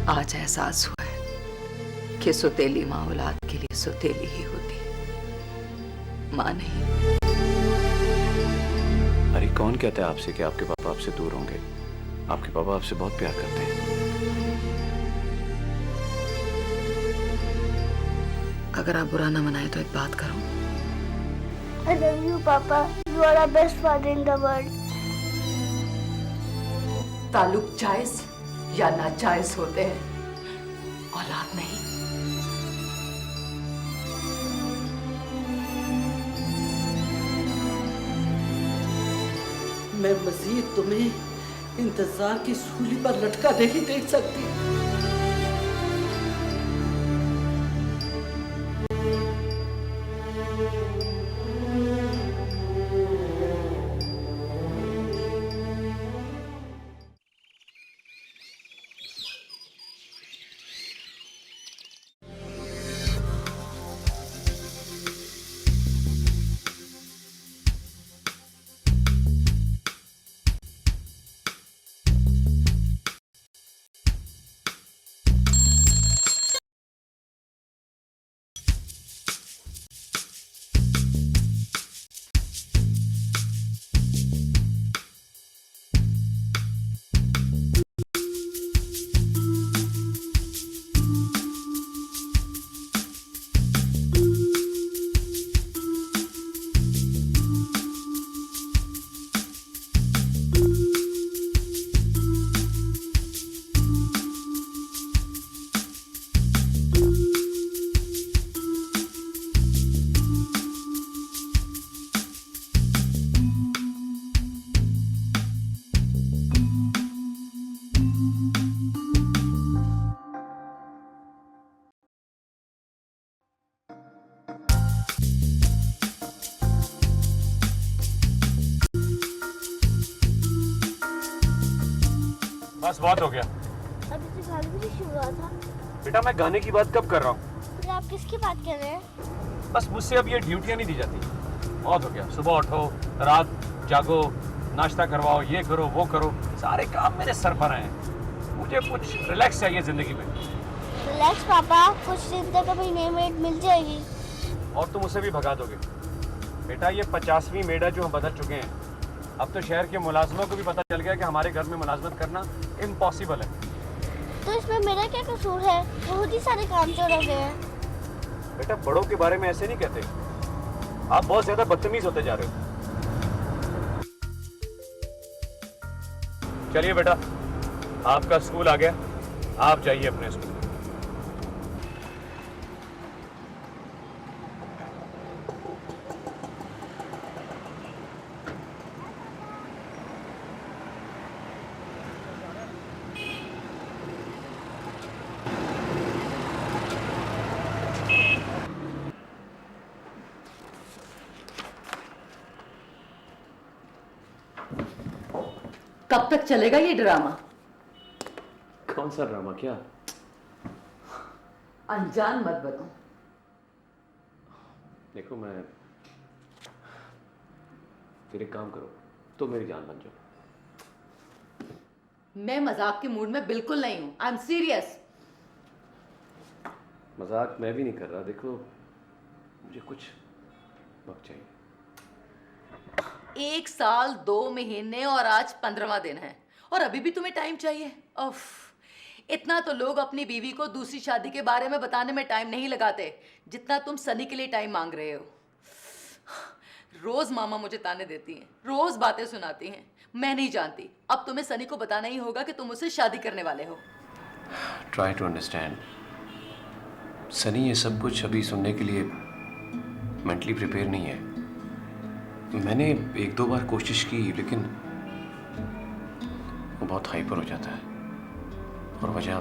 आज एहसास हुआ है कि सौतेली माँ औलाद के लिए सौतेली ही होती है, माँ नहीं। अरे कौन कहता है आपसे कि आपके पापा आपसे दूर होंगे? आपके पापा आपसे बहुत प्यार करते हैं। अगर आप बुरा ना मनाए तो एक बात करो। I love you, Papa. You are our best father in the world. ताल्लुक जायज या नाजायज होते हैं, औलाद नहीं। मैं मजीद तुम्हें इंतजार की सूली पर लटका नहीं देख सकती। बस बहुत हो गया। अभी तो गाना भी शुरू हुआ था। बेटा मैं गाने की बात कब कर रहा हूँ? फिर आप किसकी बात कर रहे हैं? बस मुझसे अब ये ड्यूटियाँ नहीं दी जाती। बहुत हो गया। सुबह उठो, रात जागो, नाश्ता करवाओ, ये करो वो करो, सारे काम मेरे सर पर हैं। मुझे कुछ रिलैक्स चाहिए जिंदगी में। रिलैक्स पापा, कुछ दिन तक अभी नई मेड मिल जाएगी। और तुम उसे भी भगा दोगे। बेटा ये 50वीं मेड है जो हम बदल चुके हैं। अब तो शहर के मुलाजमों को भी पता चल गया कि हमारे घर में मुलाजमत करना इम्पॉसिबल है। तो इसमें मेरा क्या कसूर है? बहुत ही सारे काम चोर हो गए हैं। बेटा बड़ों के बारे में ऐसे नहीं कहते। आप बहुत ज्यादा बदतमीज होते जा रहे हो। चलिए बेटा, आपका स्कूल आ गया, आप जाइए अपने स्कूल। कब तक चलेगा ये ड्रामा? कौन सा ड्रामा? क्या? अनजान मत बनो। देखो मैं फिर एक काम करो, तो मेरी जान बन जाओ। मैं मजाक के मूड में बिल्कुल नहीं हूं। I am serious. मजाक मैं भी नहीं कर रहा। देखो मुझे कुछ वक्त चाहिए। 1 साल 2 महीने और आज 15वां दिन है और अभी भी तुम्हें टाइम चाहिए? उफ, इतना तो लोग अपनी बीवी को दूसरी शादी के बारे में बताने में टाइम नहीं लगाते जितना तुम सनी के लिए टाइम मांग रहे हो। रोज मामा मुझे ताने देती हैं, रोज बातें सुनाती हैं। मैं नहीं जानती, अब तुम्हें सनी को बताना ही होगा कि तुम उससे शादी करने वाले हो। Try to understand. सनी ये सब कुछ अभी सुनने के लिए मेंटली प्रिपेयर नहीं है। मैंने 1-2 बार कोशिश की लेकिन वो बहुत हाइपर हो जाता है। और वजह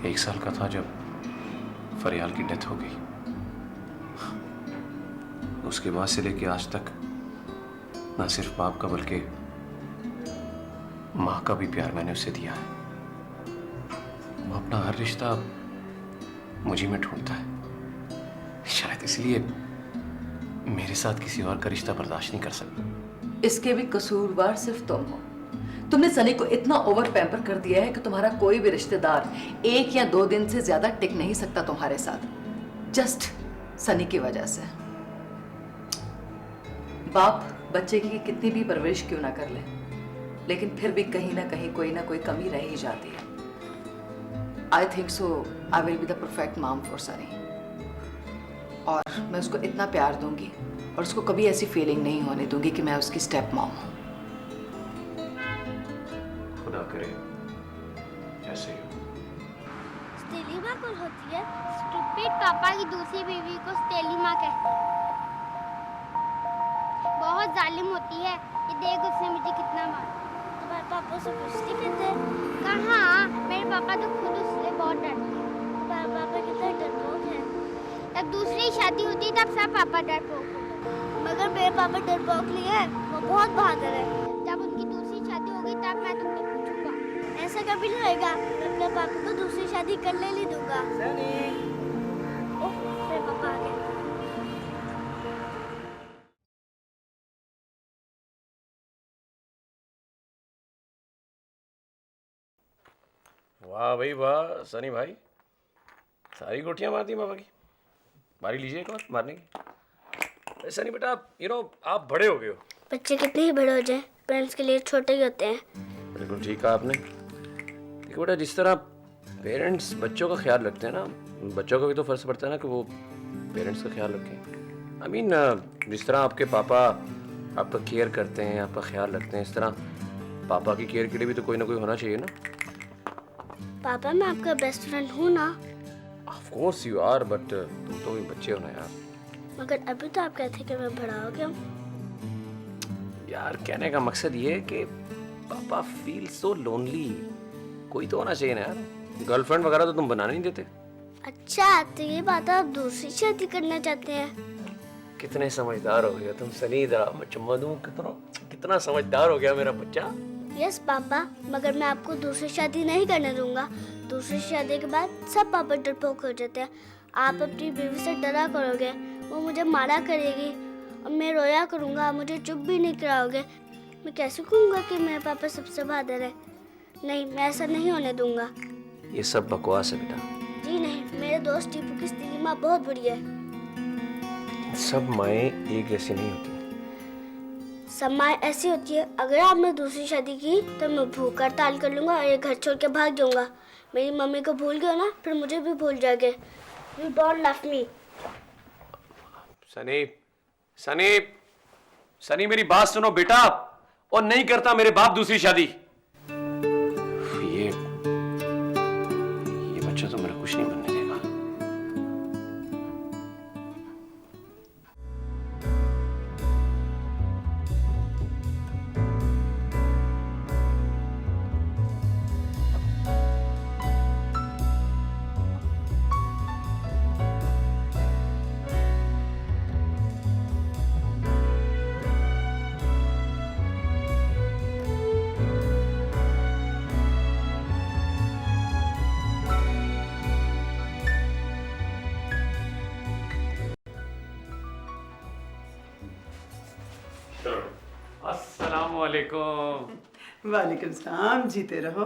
1 साल का था जब फरियाल की डेथ हो गई। उसके बाद से लेके आज तक ना सिर्फ बाप का बल्कि माँ का भी प्यार मैंने उसे दिया है। वो अपना हर रिश्ता मुझी में ढूंढता है। शायद इसलिए मेरे साथ किसी और का रिश्ता बर्दाश्त नहीं कर सकता। इसके भी कसूरवार सिर्फ तुम हो। तुमने सनी को इतना ओवर पैम्पर कर दिया है कि तुम्हारा कोई भी रिश्तेदार 1 या 2 दिन से ज्यादा टिक नहीं सकता तुम्हारे साथ, जस्ट सनी की वजह से। बाप बच्चे की कितनी भी परवरिश क्यों ना कर ले, लेकिन फिर भी कहीं ना कहीं कोई ना कोई कमी रह ही जाती है। I think so I will be the perfect mom for Sunny, और मैं उसको इतना प्यार दूंगी और उसको कभी ऐसी फीलिंग नहीं होने दूंगी कि मैं उसकी स्टेप मॉम हूँ। खुदा करे ऐसे ही। स्टेलिमा कौन होती है? स्टूपिड पापा की दूसरी बीवी को स्टेलिमा कहते हैं। बहुत जालिम होती है। ये देख उसने मुझे कितना मारा। तुम्हारे पापा से कुछ नहीं कहते? कहाँ, मेरे पापा तो खुद उससे बहुत डरते हैं। तुम्हारे पापा कितना डरपोक है। जब दूसरी शादी होती तब सब पापा डरपोक होते, मगर मेरे पापा डरपोक नहीं है, वो बहुत बहादुर है। जब उनकी दूसरी शादी होगी तब मैं तुमसे पूछूंगा। ऐसा कभी नहीं होएगा, मैं अपने पापा को दूसरी शादी करने नहीं दूंगा। ओह, मेरे पापा आ गए। वाह भाई वाह सनी भाई, सारी गोटियां मारती पापा की। मारी लीजिए एक और मारने की। सनी बेटा आप बड़े हो गए हो। बच्चे कितने ही बड़े हो जाए, पेरेंट्स के लिए छोटे ही होते हैं। बिल्कुल ठीक कहा आपने। देखो बेटा, जिस तरह पेरेंट्स बच्चों का ख्याल रखते हैं ना, बच्चों को भी तो फर्ज पड़ता है ना कि वो पेरेंट्स का ख्याल रखें। आई मीन जिस तरह आपके पापा आपका केयर करते हैं, आपका ख्याल रखते हैं, इस तरह पापा की केयर के लिए भी तो कोई ना कोई होना चाहिए ना। पापा, मैं आपका बेस्ट फ्रेंड हूँ ना? Of course you are, but तुम तो भी बच्चे हो ना यार। मगर अभी तो आप कहते कि मैं बड़ा हो गया हूँ। यार कहने का मकसद ये है कि पापा फील सो लोनली। कोई तो होना चाहिए ना यार। गर्लफ्रेंड वगैरह तो तुम बनाने नहीं देते। अच्छा, तो ये बात आप दूसरी शादी करना चाहते हैं? कितने समझदार हो गए तुम सनी। जरा मैं चुम्मा दूं, कितना समझदार हो गया मेरा बच्चा। यस पापा, मगर मैं आपको दूसरी शादी नहीं करने दूंगा। दूसरी शादी के बाद सब पापा डरपोक हो जाते हैं। आप अपनी बीवी से डरा करोगे, वो मुझे मारा करेगी और मैं रोया करूंगा, आप मुझे चुप भी नहीं कराओगे। मैं कैसे कहूँगा कि मेरे पापा सबसे बहादुर है? नहीं, मैं ऐसा नहीं होने दूंगा। ये सब बकवास है बेटा। जी नहीं, मेरे दोस्त टीपू की स्टेलिमा बहुत बुरी है। सब माएँ एक जैसी नहीं होती। सब माँ ऐसी होती है। अगर आपने दूसरी शादी की तो मैं भूख हड़ताल कर लूंगा और ये घर छोड़ के भाग जाऊंगा। मेरी मम्मी को भूल गए ना, फिर मुझे भी भूल जाओगे। You don't love me. Sunny Sunny Sunny मेरी बात सुनो बेटा। और नहीं करता मेरे बाप दूसरी शादी। ये बच्चा तो मेरा कुछ नहीं बनने देगा। अस्सलामुअलैकुम। वालेकुम सलाम, जीते रहो।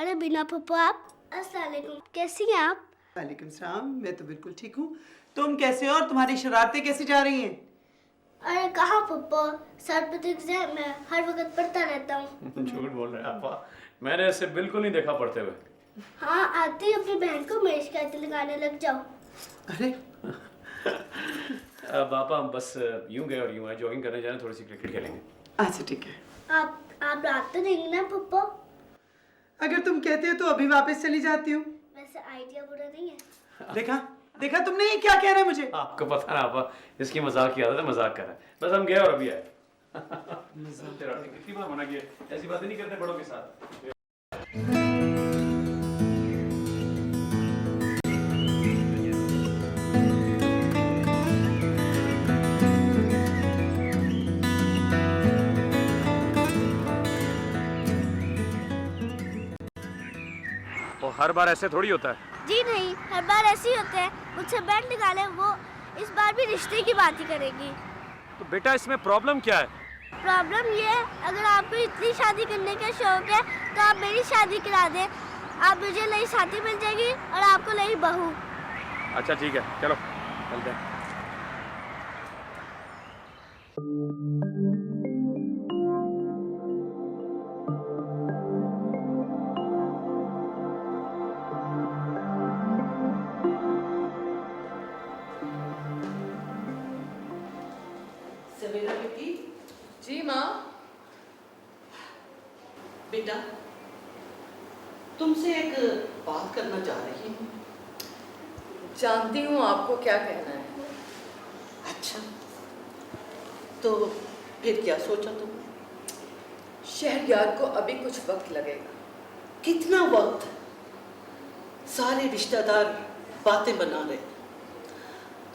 अरे बिना पप्पू आप। अस्सलाम वालेकुम, कैसी हैं आप? वालेकुम सलाम, मैं तो बिल्कुल ठीक हूँ। तुम कैसे हो और तुम्हारी शरारतें कैसी जा रही हैं? अरे कहाँ पप्पू, सर पे तो एग्जाम है, हर वक्त पढ़ता रहता हूँ। झूठ बोल रहे हैं आपा, मैंने ऐसे बिल्कुल नहीं देखा पढ़ते हुए। हाँ, आते ही अपनी बहन को मेरी शिकायतें लगाने लग जाओ। अरे पापा हम बस यूं गए और यूं आए, जॉगिंग करने जाना, थोड़ी सी क्रिकेट खेलेंगे। अच्छा ठीक है। आप रात तो देंगे ना पप्पू? अगर तुम कहते हो तो अभी वापस चली जाती हूँ। वैसे आइडिया बुरा नहीं है। देखा देखा तुमने, ये क्या कह रहे हैं मुझे? आपको पता ना आपा, इसकी मजाक की आदत है, मजाक कर रहा है। बस हम गए और अभी आए। कितनी बार मना किया, ऐसी बातें नहीं करते बड़ों के साथ। तो हर बार ऐसे थोड़ी होता है। जी नहीं, हर बार ऐसे ही होते हैं। मुझसे बैठ निकाले, वो इस बार भी रिश्ते की बात ही करेगी। तो बेटा इसमें प्रॉब्लम क्या है? प्रॉब्लम ये है, अगर आपको इतनी शादी करने का शौक है तो आप मेरी शादी करा दें। आप मुझे नई साथी मिल जाएगी और आपको नई बहू। अच्छा ठीक है, चलो चलते हैं। सवेरा बेटी, जी माँ। बेटा तुमसे एक बात करना चाह रही हूँ। जानती हूँ आपको क्या कहना है। अच्छा, तो फिर क्या सोचा तुम? शहरयार को अभी कुछ वक्त लगेगा। कितना वक्त? सारे रिश्तेदार बातें बना रहे।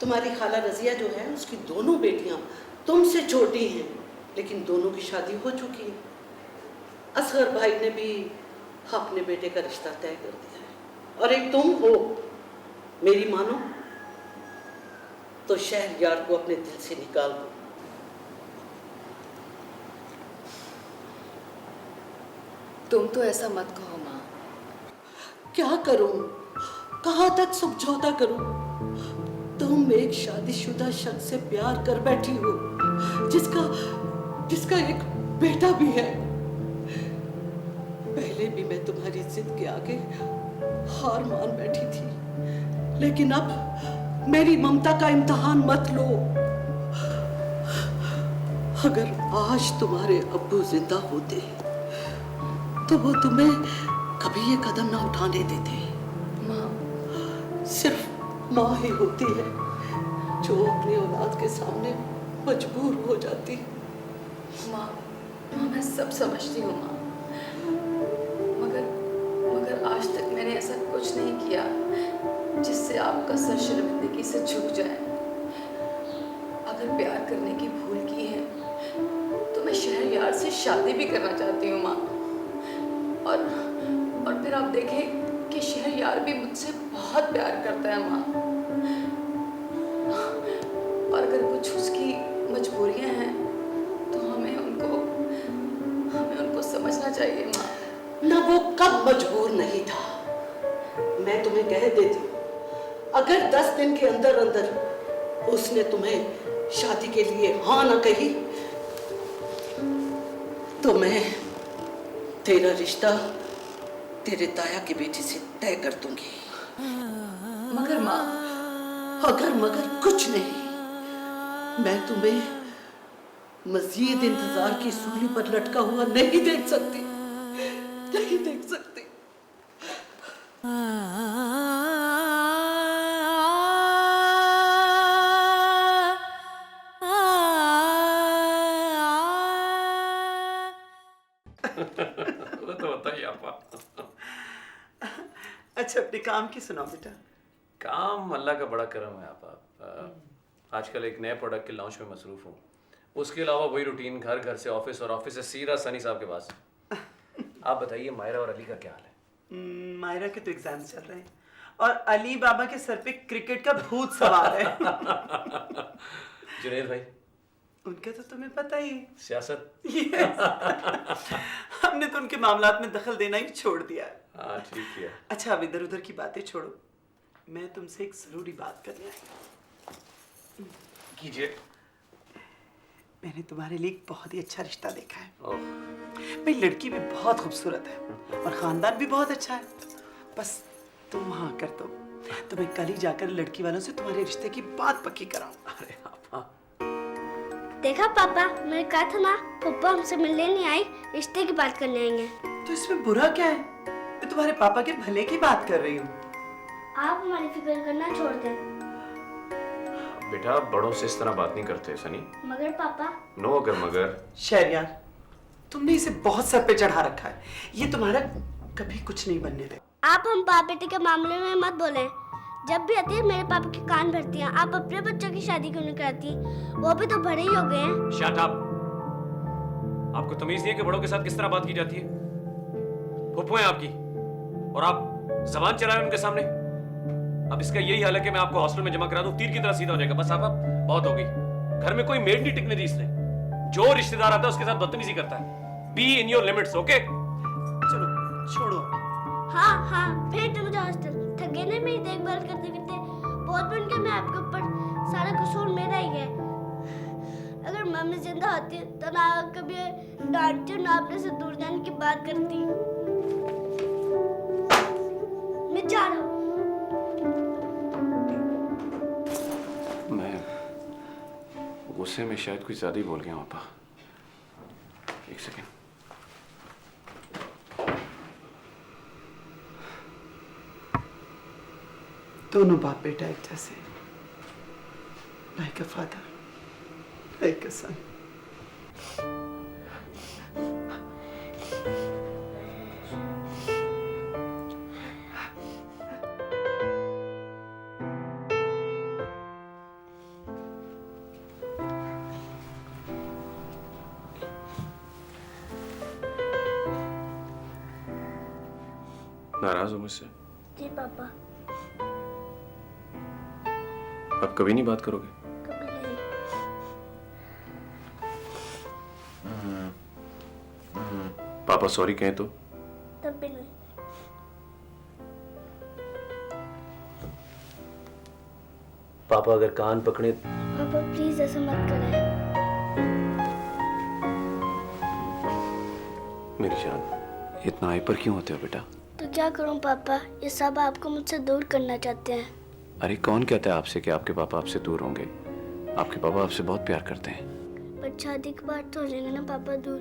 तुम्हारी खाला रजिया जो है उसकी दोनों बेटियां तुमसे छोटी हैं, लेकिन दोनों की शादी हो चुकी है। असगर भाई ने भी अपने बेटे का रिश्ता तय कर दिया है, और एक तुम हो। मेरी मानो तो शहरयार को अपने दिल से निकाल दो। तुम तो ऐसा मत कहो माँ। क्या करूं? कहाँ तक समझौता करूं? तुम एक शादीशुदा शख्स से प्यार कर बैठी हो, जिसका एक बेटा भी है। पहले भी मैं तुम्हारी जिद के आगे हार मान बैठी थी, लेकिन अब मेरी ममता का इम्तिहान मत लो। अगर आज तुम्हारे अब्बू जिंदा होते तो वो तुम्हें कभी ये कदम ना उठाने देते। माँ, सिर्फ माँ ही होती है जो अपनी औलाद के सामने मजबूर हो जाती। माँ, मैं सब समझती हूँ माँ, मगर आज तक मैंने ऐसा कुछ नहीं किया जिससे आपका सर शर्मिंदगी से झुक जाए। अगर प्यार करने की भूल की है तो मैं शहरयार से शादी भी करना चाहती हूँ माँ। और फिर आप देखें कि शहरयार भी मुझसे बहुत प्यार करता है माँ। और अगर कुछ उसकी मजबूरियां हैं तो हमें उनको समझना चाहिए माँ। ना वो कब मजबूर नहीं था। मैं तुम्हें कह देती हूँ, अगर 10 दिन के अंदर अंदर उसने तुम्हें शादी के लिए हाँ ना कही तो मैं तेरा रिश्ता तेरे ताया की बेटी से तय कर दूंगी। मगर माँ, अगर मगर कुछ नहीं, मैं तुम्हें मजीद इंतजार की सूली पर लटका हुआ नहीं देख सकती, नहीं देख सकती। वो तो बताइए आपा। अच्छा, अपने काम की सुनाओ बेटा। काम अल्लाह का बड़ा करम है आपा। आजकल एक नए प्रोडक्ट के लॉन्च में मसरूफ हूँ। उसके अलावा वही रूटीन, घर से ऑफिस और ऑफिस से सीधा सनी साहब के पास। आप बताइए मायरा और अली का क्या हाल है? मायरा के तो एग्जाम्स चल रहे हैं और अली बाबा के सर पे क्रिकेट का भूत सवार है। जुनैद भाई, उनका तो तुम्हें पता ही है। सियासत। हमने तो उनके मामलात में दखल देना ही छोड़ दिया है। हाँ ठीक है। अच्छा, अब इधर उधर की बातें छोड़ो, मैं तुमसे एक जरूरी बात करने आई। कीजिए। मैंने तुम्हारे लिए एक बहुत ही अच्छा रिश्ता देखा है। ओह, भाई, लड़की भी बहुत खूबसूरत है और खानदान भी बहुत अच्छा है। बस तुम हाँ कर दो तो मैं कल ही जाकर लड़की वालों से तुम्हारे रिश्ते की बात पक्की कराऊं। अरे आपा। देखा पापा, मैंने कहा था ना, पप्पा हमसे मिलने नहीं आई, रिश्ते की बात करने आएंगे। तो इसमें बुरा क्या है? मैं तुम्हारे पापा के भले की बात कर रही हूँ। आप हमारी फिक्र करना छोड़ दें। बेटा, बड़ों से इस तरह बात नहीं करते सनी। मगर पापा, नो अगर मगर। शहरयार, तुमने इसे बहुत सर पे चढ़ा रखा है। ये तुम्हारा कभी कुछ नहीं बनने दे। आप हम बाप बेटे के मामले में मत बोलें। जब भी आती है मेरे पापा के कान भरती हैं। आप अपने बच्चों की शादी क्यों नहीं कराती? वो भी तो बड़े ही हो गए हैं। Shut up. आपको तमीज नहीं है कि बड़ों के साथ किस तरह बात की जाती है? फुप्पू हैं आपकी और आप जबान चलाएं उनके सामने। अब इसका यही हाल है कि मैं आपको हॉस्टल में जमा करा दूं, तीर की तरह सीधा हो जाएगा। बस आप बहुत हो गई। घर में कोई मेड नहीं टिकने दी इसने। जो रिश्तेदार आता है उसके साथ बदतमीजी करता है। Be in your limits, okay? चलो छोड़ो। हाँ हाँ, भेज दो मुझे हॉस्टल। थक गए ना मेरी देखभाल करते करते। बहुत बन गया मैं आपके ऊपर, सारा कसूर मेरा ही है। अगर मम्मी जिंदा होती तो ना कभी डांटती ना अपने से दूर जाने की बात करती। मैं जा रहा हूँ। मैं गुस्से में शायद कुछ ज्यादा ही बोल गया पापा। एक सेकेंड। दोनों बाप बेटा एक जैसे, like a father, like a son. नाराज हो मुझसे? जी पापा, अब कभी नहीं बात करोगे? कभी नहीं। पापा सॉरी कहें तो? तब भी नहीं। पापा अगर कान पकड़े? पापा प्लीज ऐसा मत करें। मेरी जान, इतना हाइपर क्यों होते हो बेटा? तो क्या करूं पापा, ये सब आपको मुझसे दूर करना चाहते हैं। अरे कौन कहता है आपसे कि आपके पापा आपसे दूर होंगे? आपके पापा आपसे बहुत प्यार करते हैं। पर शादी के बाद तो हो जाएंगे ना पापा दूर,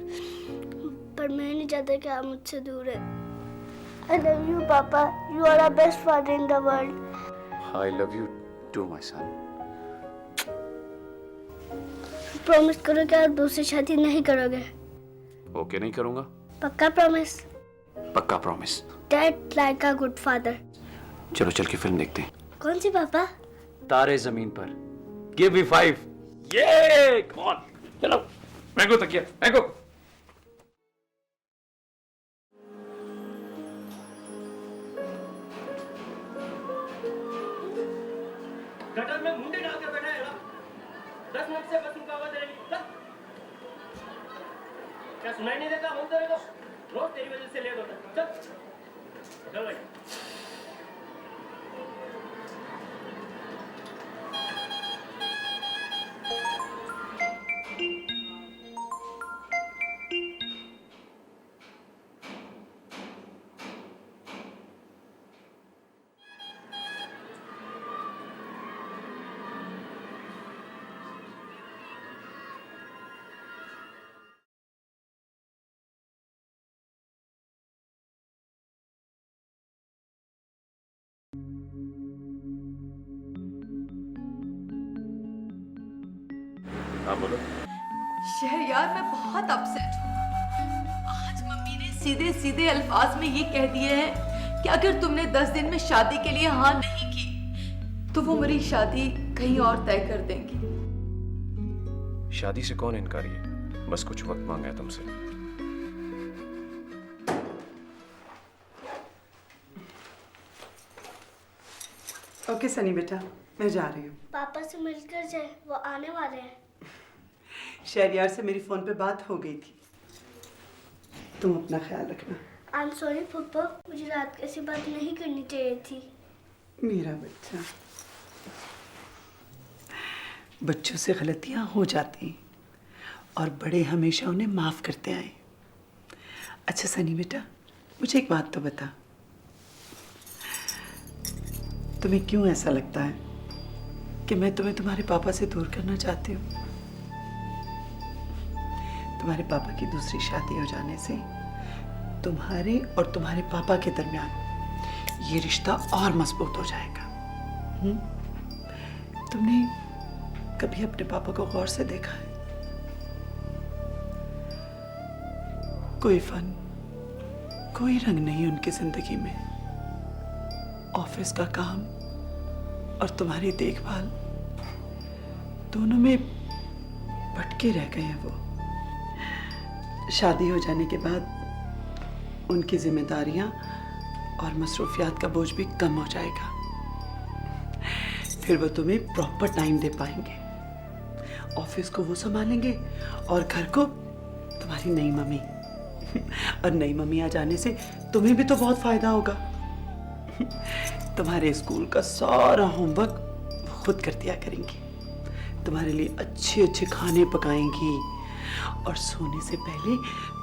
पर मैं नहीं चाहता कि आप मुझसे दूर है। I love you पापा, you are the best father in the world. I love you too my son. Promise करो कि आप दूसरी शादी नहीं करोगे। ओके नहीं करूंगा। पक्का प्रॉमिस? पक्का promise. Dad like a good father. चलो चल के फिल्म देखते हैं। कौन सी पापा? तारे जमीन पर। Give me 5. ये come on. चलो मैंगो तकिया मैंगो। गटर में मुंडे डाल कर बैठा है 10 मिनट से बस उनका आवाज रहेगी। क्या सुनाई नहीं देता? हम तेरे को रोज तेरी वजह से लेट होता है। चल चल भाई। हाँ बोलो। शहरयार मैं बहुत अपसेट हूँ। आज मम्मी ने सीधे सीधे अल्फाज में ये कह दिए हैं कि अगर तुमने 10 दिन में शादी के लिए हाँ नहीं की तो वो मेरी शादी कहीं और तय कर देंगी। शादी से कौन इनकारी है? बस कुछ वक्त मांगा है तुमसे। ओके सनी बेटा, मैं जा रही हूँ। पापा से मिलकर जाए, वो आने वाले हैं। शहरयार से मेरी फोन पे बात हो गई थी। तुम अपना ख्याल रखना। आई एम सॉरी पापा, मुझे रात को ऐसी बात नहीं करनी चाहिए थी। मेरा बच्चा, बच्चों से गलतियां हो जाती हैं और बड़े हमेशा उन्हें माफ करते आए। अच्छा सनी बेटा, मुझे एक बात तो बता, तुम्हें क्यों ऐसा लगता है कि मैं तुम्हें तुम्हारे पापा से दूर करना चाहती हूँ? तुम्हारे पापा की दूसरी शादी हो जाने से तुम्हारे और तुम्हारे पापा के दरमियान ये रिश्ता और मजबूत हो जाएगा। तुमने कभी अपने पापा को गौर से देखा है? कोई फन, कोई रंग नहीं उनकी जिंदगी में। ऑफिस का काम और तुम्हारी देखभाल दोनों में भटके रह गए हैं वो। शादी हो जाने के बाद उनकी जिम्मेदारियां और मसरूफियात का बोझ भी कम हो जाएगा। फिर वो तुम्हें प्रॉपर टाइम दे पाएंगे ऑफिस को वो संभालेंगे और घर को तुम्हारी नई मम्मी। और नई मम्मी आ जाने से तुम्हें भी तो बहुत फायदा होगा। तुम्हारे स्कूल का सारा होमवर्क वो खुद कर दिया करेंगी, तुम्हारे लिए अच्छे अच्छे खाने पकाएंगी और सोने से पहले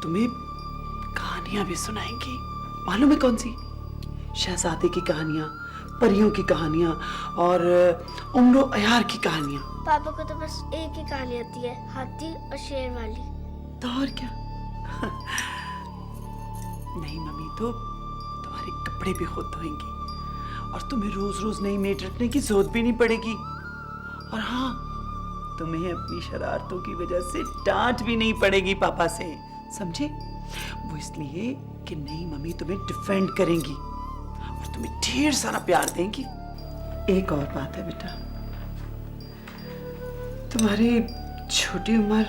तुम्हें कहानियां भी सुनाएंगी। मालूम है कौन सी? शहजादे की कहानियां, परियों की कहानियां और उम्रो अयार की कहानियां। पापा को तो बस एक ही कहानी आती है, हाथी और शेर वाली। तो और क्या। नहीं मम्मी तो तुम्हारे कपड़े भी खुद धोएंगी और तुम्हें रोज रोज नई मेड रखने की जरूरत भी नहीं पड़ेगी। और हाँ, तुम्हें अपनी शरारतों की वजह से डांट भी नहीं पड़ेगी पापा से, समझे? वो इसलिए कि नई मम्मी तुम्हें डिफेंड करेंगी और तुम्हें ढेर सारा प्यार देंगी। एक और बात है बेटा, तुम्हारी छोटी उम्र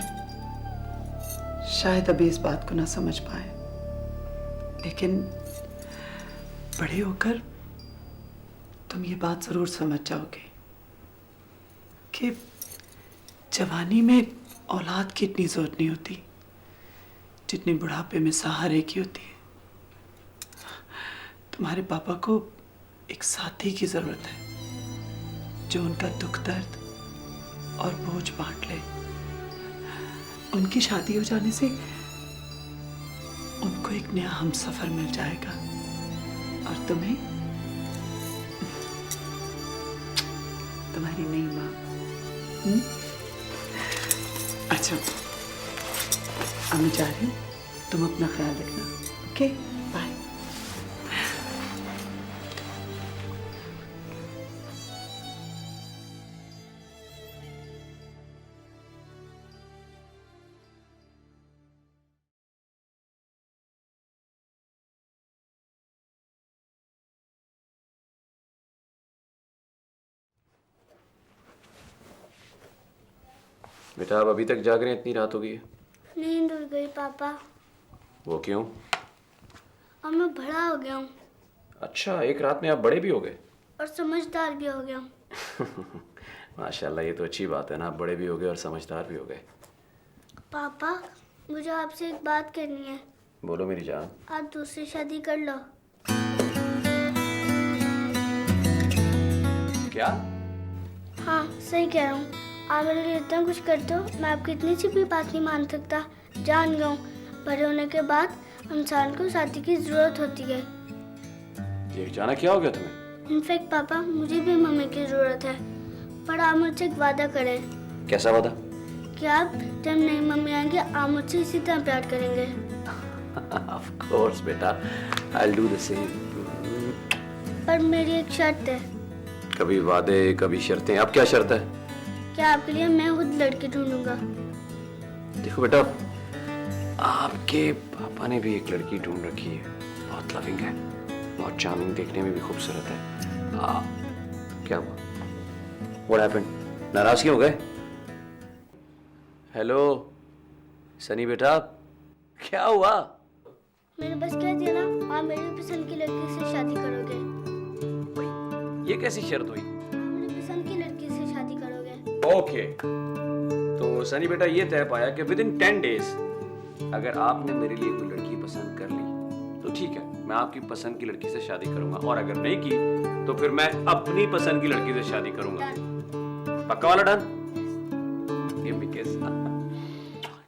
शायद अभी इस बात को ना समझ पाए, लेकिन बड़े होकर तुम ये बात जरूर समझ जाओगे कि जवानी में औलाद की इतनी जरूरत नहीं होती जितनी बुढ़ापे में सहारे की होती है। तुम्हारे पापा को एक साथी की जरूरत है जो उनका दुख दर्द और बोझ बांट ले। उनकी शादी हो जाने से उनको एक नया हमसफर मिल जाएगा और तुम्हें तुम्हारी नई माँ। अच्छा, अब मैं जा रही हूँ, तुम अपना ख्याल रखना। Okay, bye. बेटा आप अभी तक जाग रहे हैं? इतनी रात हो गई है। नींद उड़ गई पापा, वो क्यों? अब मैं बड़ा हो गया हूँ अच्छा, एक रात में आप बड़े भी हो गए? और समझदार भी हो गया हूँ। माशाल्लाह, ये तो अच्छी बात है ना, आप बड़े भी हो गए और समझदार भी हो गए। पापा, मुझे आपसे एक बात करनी है। बोलो मेरी जान। आप दूसरी शादी कर लो। क्या? हाँ, सही कह रहा हूँ। आप मेरे लिए इतना कुछ करते हो, मैं आपकी इतनी सी भी बात नहीं मान सकता। जान गया हूँ, बड़े होने के बाद इंसान को साथी की जरूरत होती है। ये अचानक क्या हो गया तुम्हें? इनफैक्ट पापा, मुझे भी मम्मी की जरूरत है, पर आप मुझसे एक वादा करें। कैसा वादा? कि आप जब नई मम्मी आएंगे, आप मुझसे इसी तरह प्यार करेंगे। Of course बेटा, I'll do the same. पर मेरी एक शर्त है। कभी वादे कभी शर्तें, अब क्या शर्त है? कि आपके लिए मैं खुद लड़की ढूंढूंगा। देखो बेटा, आपके पापा ने भी एक लड़की ढूंढ रखी है, बहुत लविंग है, बहुत चार्मिंग, देखने में भी खूबसूरत है। क्या हुआ? What happened? नाराज क्यों हो गए? हेलो सनी बेटा, क्या हुआ? मैंने बस कह दिया ना, आप मेरी पसंद की लड़की से शादी करोगे। ये कैसी शर्त हुई? मेरी पसंद की लड़की से शादी करोगे। ओके, तो सनी बेटा ये तय पाया कि विद इन 10 days अगर आपने मेरे लिए कोई लड़की पसंद कर ली तो ठीक है, मैं आपकी पसंद की लड़की से शादी करूंगा, और अगर नहीं की तो फिर मैं अपनी पसंद की लड़की से शादी करूंगा। पक्का वाला डन? गिव मी किस।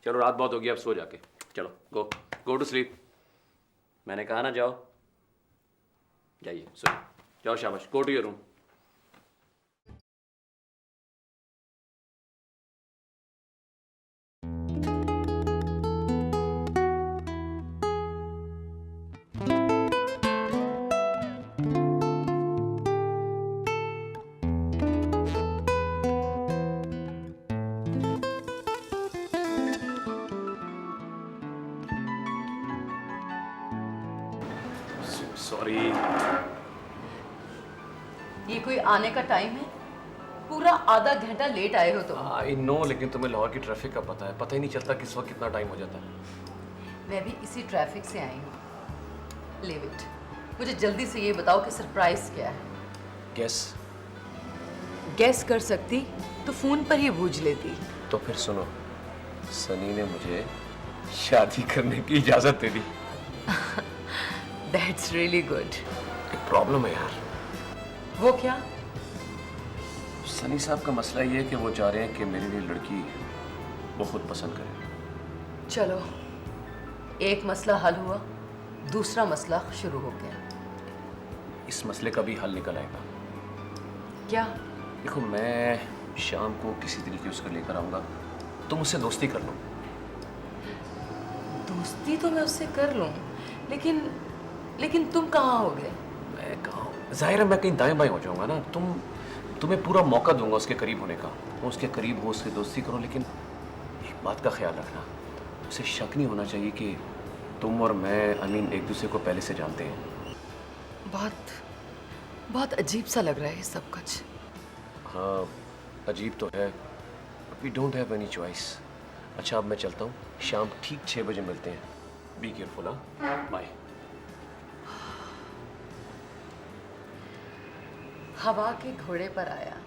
चलो रात बहुत हो गई, अब सो जाके। चलो गो टू स्लीप। मैंने कहा ना जाओ, जाइए सो जाओ, शाबाश, go to your room. Sorry. ये कोई आने का टाइम है? पूरा आधा घंटा लेट आए हो तुम। आई नो, लेकिन तुम्हें लाहौर की ट्रैफिक का पता है, पता ही नहीं चलता किस वक्त कितना टाइम हो जाता है। मैं भी इसी ट्रैफिक से आई हूँ। लीव इट, मुझे जल्दी से ये बताओ कि सरप्राइज क्या है। गेस। गेस कर सकती तो फोन पर ही बूझ लेती। तो फिर सुनो, सनी ने मुझे शादी करने की इजाजत दे दी। That's really good. एक प्रॉब्लम है यार। वो क्या? सनी साहब का मसला ये है कि वो चाह रहे हैं कि मेरे लिए लड़की वो खुद पसंद करे। चलो, एक मसला हल हुआ, दूसरा मसला शुरू हो गया। इस मसले का भी हल निकल आएगा। क्या? देखो, मैं शाम को किसी तरीके उसको लेकर आऊंगा, तुम उससे दोस्ती कर लो। दोस्ती तो मैं उससे कर लूं, लेकिन तुम कहाँ होगे? मैं कहाँ हूँ? जाहिर है मैं कहीं दाएं बाएं हो जाऊंगा ना। तुम्हें पूरा मौका दूंगा उसके करीब होने का। वो उसके करीब हो, उससे दोस्ती करो, लेकिन एक बात का ख्याल रखना, उसे शक नहीं होना चाहिए कि तुम और मैं एक दूसरे को पहले से जानते हैं। बहुत अजीब सा लग रहा है ये सब कुछ। हाँ, अजीब तो है, but we don't have any choice. अच्छा, अब मैं चलता हूँ, शाम ठीक 6 बजे मिलते हैं। Be careful. हाँ, बाय। हवा के घोड़े पर आया,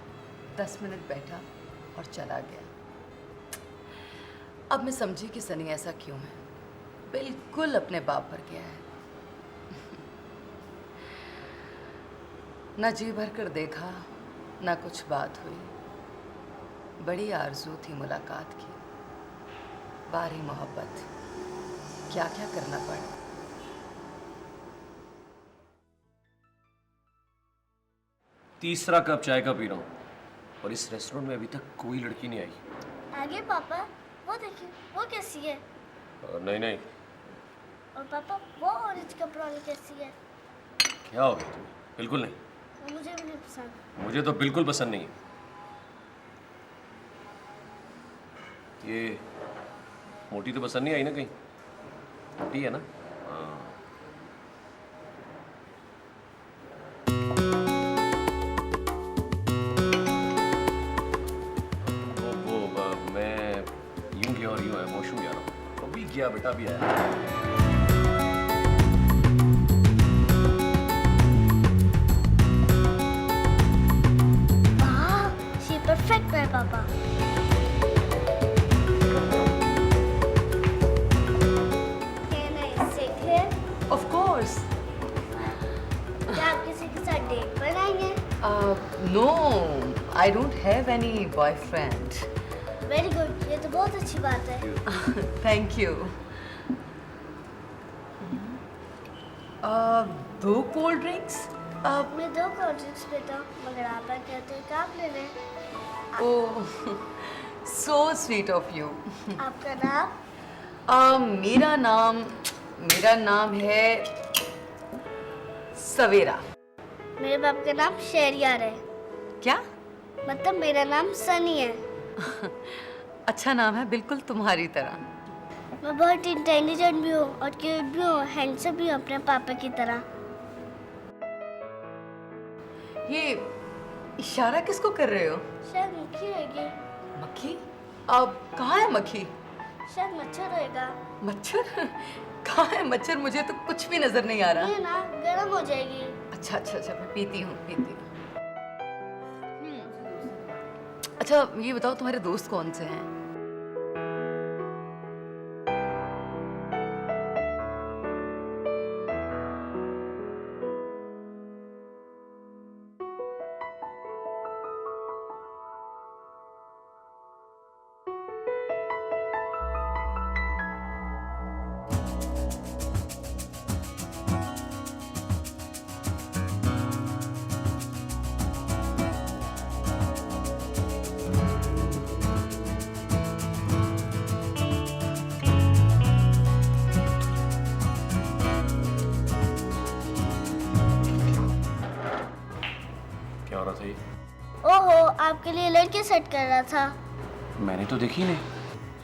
10 मिनट बैठा और चला गया। अब मैं समझी कि सनी ऐसा क्यों है। बिल्कुल अपने बाप पर गया है। ना जी भर कर देखा, ना कुछ बात हुई। बड़ी आरज़ू थी मुलाकात की, बारी मोहब्बत, क्या क्या करना पड़ा। तीसरा कप चाय का पी रहा हूँ और इस रेस्टोरेंट में अभी तक कोई लड़की नहीं आई। आगे पापा, वो देखिए, वो कैसी है? नहीं। और पापा, वो ऑरेंज कपड़े वाली कैसी है? क्या हो गया तुम्हें? बिल्कुल नहीं। वो मुझे भी नहीं पसंद। मुझे तो बिल्कुल पसंद नहीं है। ये मोटी तो पसंद नहीं आई ना कहीं? मोटी है ना? हाँ। मैं यूं गया और यूं है, वॉशरूम जा रहा हूँ। अभी गया, बेटा भी आया। शी परफेक्ट है पापा। Can I sit here? Of course. क्या आप किसी के साथ डेट पर आएंगे? No, I don't have any boyfriend. Very good, ये तो बहुत अच्छी बात है। Thank you. 2 cold drinks? मैं 2 कोल्ड ड्रिंक्स पीता हूँ, मगर आप कहते हैं कि आप ले लें। Oh, so sweet of you. आपका नाम? मेरा नाम है सवेरा। मेरे बाप का नाम शहरियार है। क्या? मतलब मेरा नाम सनी है। अच्छा नाम है, बिल्कुल तुम्हारी तरह। मैं बहुत इंटेलिजेंट भी हूँ और क्यूट भी हूँ, हैंडसम भी हूँ अपने पापा की तरह। ये इशारा किसको कर रहे हो? शायद मक्खी होगी। मक्खी? अब कहाँ है मक्खी? शायद मच्छर होएगा। मच्छर? कहाँ है मच्छर? मुझे तो कुछ भी नजर नहीं आ रहा। ये ना गर्म हो जाएगी। अच्छा, मैं पीती हूँ। अच्छा, ये बताओ तुम्हारे दोस्त कौन से हैं? क्या हो रहा था ये? ओहो, आपके लिए लड़के सेट कर रहा था। मैंने तो देखी नहीं।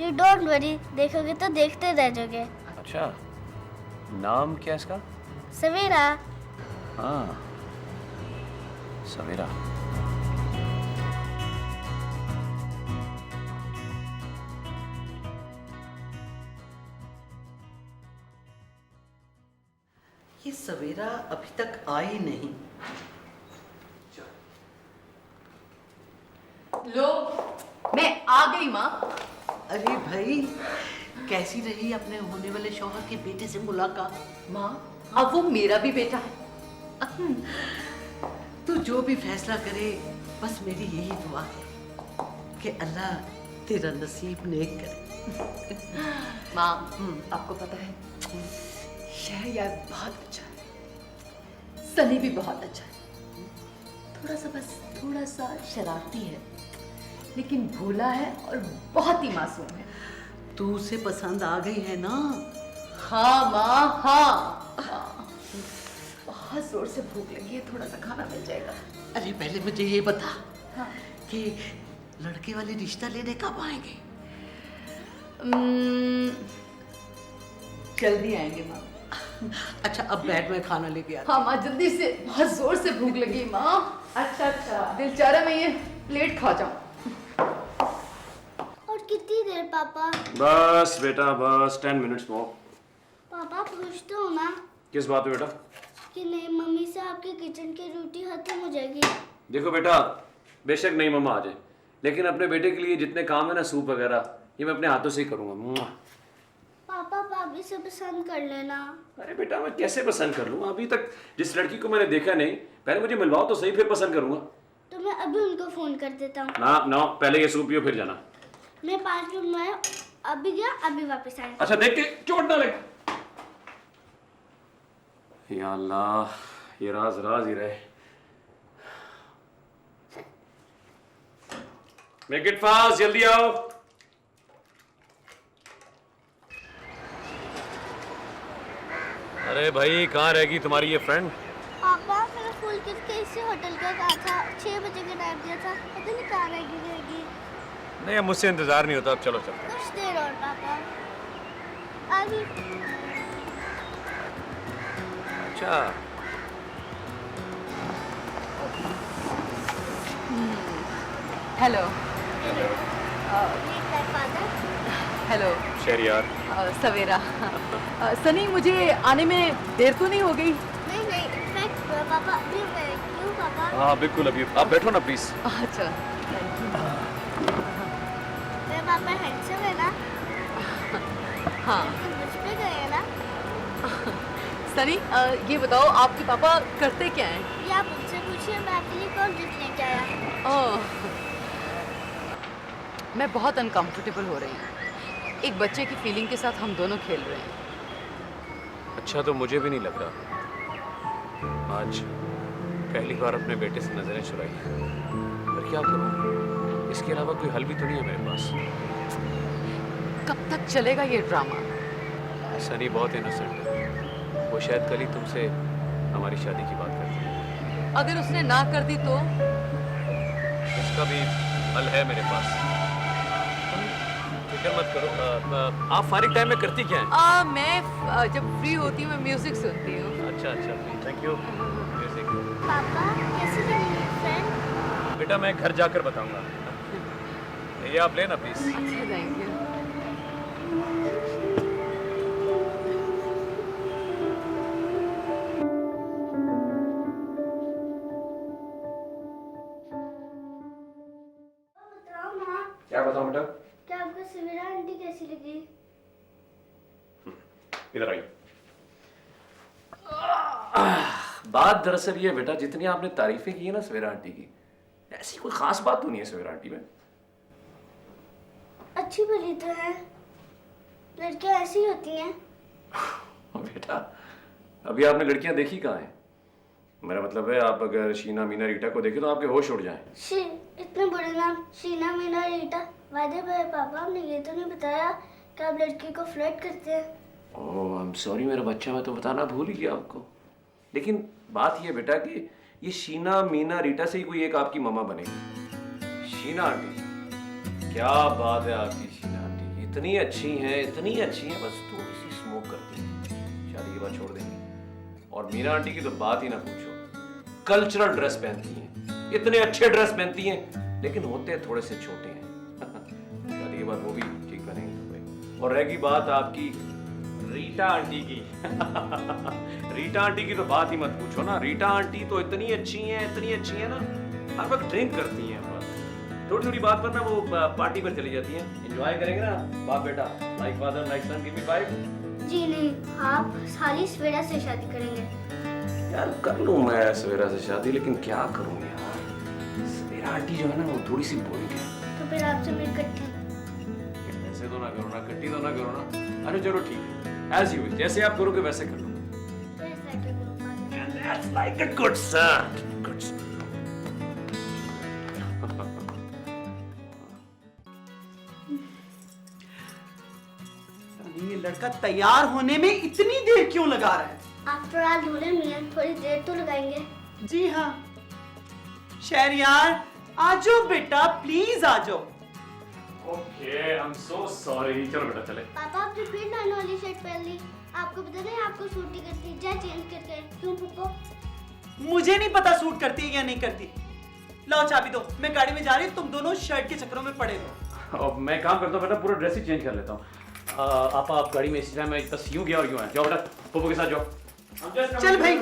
यू डोंट वरी, देखोगे तो देखते रह जाओगे। अच्छा, नाम क्या है इसका? सवेरा। हाँ, सवेरा। ये सवेरा अभी तक आई नहीं। लो, मैं आ गई माँ। अरे भाई, कैसी रही अपने होने वाले शौहर के बेटे से मुलाकात? माँ, अब वो मेरा भी बेटा है। तू जो भी फैसला करे, बस मेरी यही दुआ है कि अल्लाह तेरा नसीब नेक करे। माँ, आपको पता है शहरयार बहुत अच्छा है, सनी भी बहुत अच्छा है। थोड़ा सा शरारती है, लेकिन भोला है और बहुत ही मासूम है। तू उसे पसंद आ गई है ना? हाँ माँ, हाँ। बहुत जोर से भूख लगी है, थोड़ा सा खाना मिल जाएगा? अरे पहले मुझे ये बता हाँ। कि लड़के वाले रिश्ता लेने कब आएंगे? जल्दी आएंगे माँ। अच्छा अब बैठ, मैं खाना लेके आता हाँ माँ, जल्दी से, बहुत जोर से भूख लगी माँ। अच्छा, दिल चाह रहा मैं ये प्लेट खा जाऊं। और कितनी देर पापा? बस बेटा, बस 10 मिनट्स मोर। पापा पूछते हो ना किस बात पे बेटा? कि नहीं मम्मी से आपके किचन की रोटी खत्म हो जाएगी। देखो बेटा, बेशक नहीं मम्मा आ जाए, लेकिन अपने बेटे के लिए जितने काम है ना, सूप वगैरह, ये मैं अपने हाथों से ही करूँगा। पापा भाभी से पसंद कर लेना। अरे बेटा, मैं कैसे पसंद कर लूँ? अभी तक जिस लड़की को मैंने देखा नहीं, पहले मुझे मिलवाओ तो सही, फिर पसंद करूँगा। तो मैं अभी उनको फोन कर देता हूँ। ना, पहले ये सूप पियो फिर जाना। मैं 5 मिनट में अभी गया, अभी वापस आया। अच्छा देख के चोट ना लगे। या अल्लाह, ये राज ही रहे। मेक इट फास्ट, जल्दी आओ। अरे भाई, कहाँ रहेगी तुम्हारी ये फ्रेंड? पापा मैंने फूल किसके इसी होटल का कहा था, 6 बजे का टाइम दिया था, पता नहीं कहाँ रहेगी। नहीं, अब मुझसे इंतजार नहीं होता, अब चलो चलो। कुछ देर और पापा। अभी अच्छा, हेलो। हेलो शहरियार। सवेरा। सनी, मुझे आने में देर तो नहीं हो गई? नहीं इनफैक्ट पापा अभी मैं क्यों पापा? हाँ बिल्कुल, अभी आप बैठो ना प्लीज। अच्छा। मेरे पापा हैंडसम है ना? हाँ। लेकिन मुझ पे गए हैं ना? सनी, ये बताओ आपके पापा करते क्या हैं? ये आप उनसे पूछिए, मैं आपके लिए कौन गिफ्ट लेके आया। ओह, मैं बहुत अनकंफर्टेबल हो रही हूँ। एक बच्चे की फीलिंग के साथ हम दोनों खेल रहे हैं। अच्छा, तो मुझे भी नहीं लग रहा। आज पहली बार अपने बेटे से नजरें चुराई, पर क्या करूँ, इसके अलावा कोई हल भी तो नहीं है मेरे पास। कब तक चलेगा ये ड्रामा? सनी बहुत इनोसेंट है, वो शायद कल ही तुमसे हमारी शादी की बात करती है। अगर उसने ना कर दी तो? इसका भी हल है मेरे पास, फिक्र मत करो। आप फारिग टाइम में करती क्या हैं? मैं जब फ्री होती हूँ मैं म्यूजिक सुनती हूँ। अच्छा, थैंक यू। म्यूजिक। पापा कैसी लगी फ्रेंड? बेटा, मैं घर जाकर बताऊंगा। ये आप लेना प्लीज। अच्छा, थैंक यू। बताओ माँ, क्या बताऊं बेटा? क्या आपको सवेरा आंटी कैसी लगी? इधर आइए। बात दरअसल ये बेटा, जितनी आपने तारीफें की है ना सवेरा आंटी की, ऐसी कोई खास बात तो नहीं है सवेरा आंटी में। अच्छी भली तो है, लड़कियां ऐसी ही होती हैं। बेटा, अभी आपने लड़कियां देखी कहाँ हैं? मेरा मतलब है, आप अगर शीना, मीना, रीटा को देखें तो आपके होश उड़ जाएं। इतने बड़े नाम, शीना, मीना, रीटा। वादे भाई पापा, आपने ये तो नहीं बताया कि आप लड़की को फ्लर्ट करते हैं। ओह आई एम सॉरी मेरा बच्चा, मैं तो बताना भूल ही गया आपको। लेकिन बात ये बेटा कि ये शीना, मीना, रीटा से ही कोई एक आपकी मामा बनेगी। शीना आंटी, क्या बात है आपकी शीना आंटी, इतनी अच्छी हैं, बस थोड़ी सी स्मोक करती हैं, शादी के बाद छोड़ देंगी। और मीना आंटी की तो बात ही ना पूछो, कल्चरल ड्रेस पहनती हैं, इतने अच्छे ड्रेस पहनती हैं, लेकिन होते थोड़े से छोटे हैं। शादी के बाद वो भी ठीक बनेंगे। और रहेगी बात आपकी रीटा आंटी की रीटा आंटी की तो बात ही मत पूछो ना। रीटा आंटी तो इतनी अच्छी हैं ना, हर वक्त ड्रिंक करती हैं, बस थोड़ी थोड़ी बात पर ना वो पार्टी पर चली जाती हैं। एंजॉय करेंगे ना बाप बेटा, लाइक फादर लाइक सन, गिव मी 5। जी नहीं, आप साली सवेरा से शादी करेंगे। यार कर लूं मैं सवेरा से शादी, लेकिन क्या करूं यार, सवेरा आंटी जो है ना वो थोड़ी सी बोरिंग है। तो फिर आपसे मेरी कट्टी। ऐसे तो ना करो ना, कट्टी तो ना करो ना। अरे चलो ठीक है, एज यू, जैसे आप करोगे वैसे कर लो। That's like a good son. Good son. ये लड़का तैयार होने में इतनी देर क्यों लगा रहा है? आफ्टर ऑल दूल्हे मियां थोड़ी देर तो लगाएंगे। जी हाँ, शहरयार आ जाओ बेटा, प्लीज आ जाओ। Okay, I'm so sorry. चलो बेटा चले। पापा आपने फिर नानो वाली शर्ट पहन ली। आपको पता नहीं आपको सूट नहीं करती, जा चेंज करके। क्यों पप्पा? मुझे नहीं पता सूट करती है या नहीं करती। लाओ चाबी दो, मैं गाड़ी में जा रही हूँ, तुम दोनों शर्ट के चक्करों में पड़े रहो। अब मैं काम करता हूँ बेटा, पूरा ड्रेस ही चेंज कर लेता हूँ। आप गाड़ी में इसी टाइम में बस यूं गया और यूं आया। जाओ बेटा, पप्पू के साथ जाओ। चल भाई।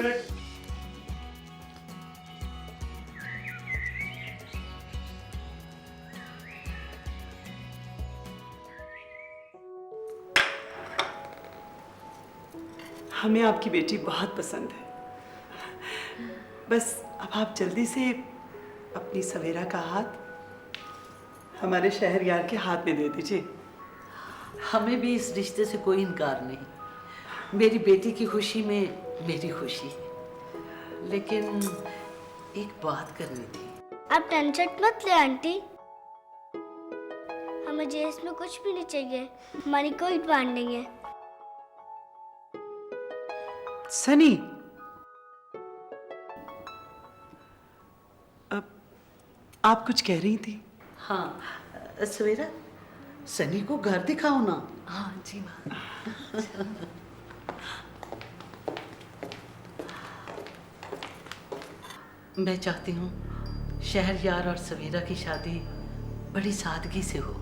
हमें आपकी बेटी बहुत पसंद है, बस अब आप जल्दी से अपनी सवेरा का हाथ हमारे शहरयार के हाथ में दे दीजिए। हमें भी इस रिश्ते से कोई इनकार नहीं, मेरी बेटी की खुशी में मेरी खुशी है, लेकिन एक बात करनी थी। आप टेंशन मत ले आंटी, हमें जेस में कुछ भी नहीं चाहिए, हमारी कोई डिमांड नहीं है। सनी, अब आप कुछ कह रही थी? हाँ सवेरा, सनी को घर दिखाओ ना। हाँ जी माँ। मैं चाहती हूँ शहरयार और सवेरा की शादी बड़ी सादगी से हो।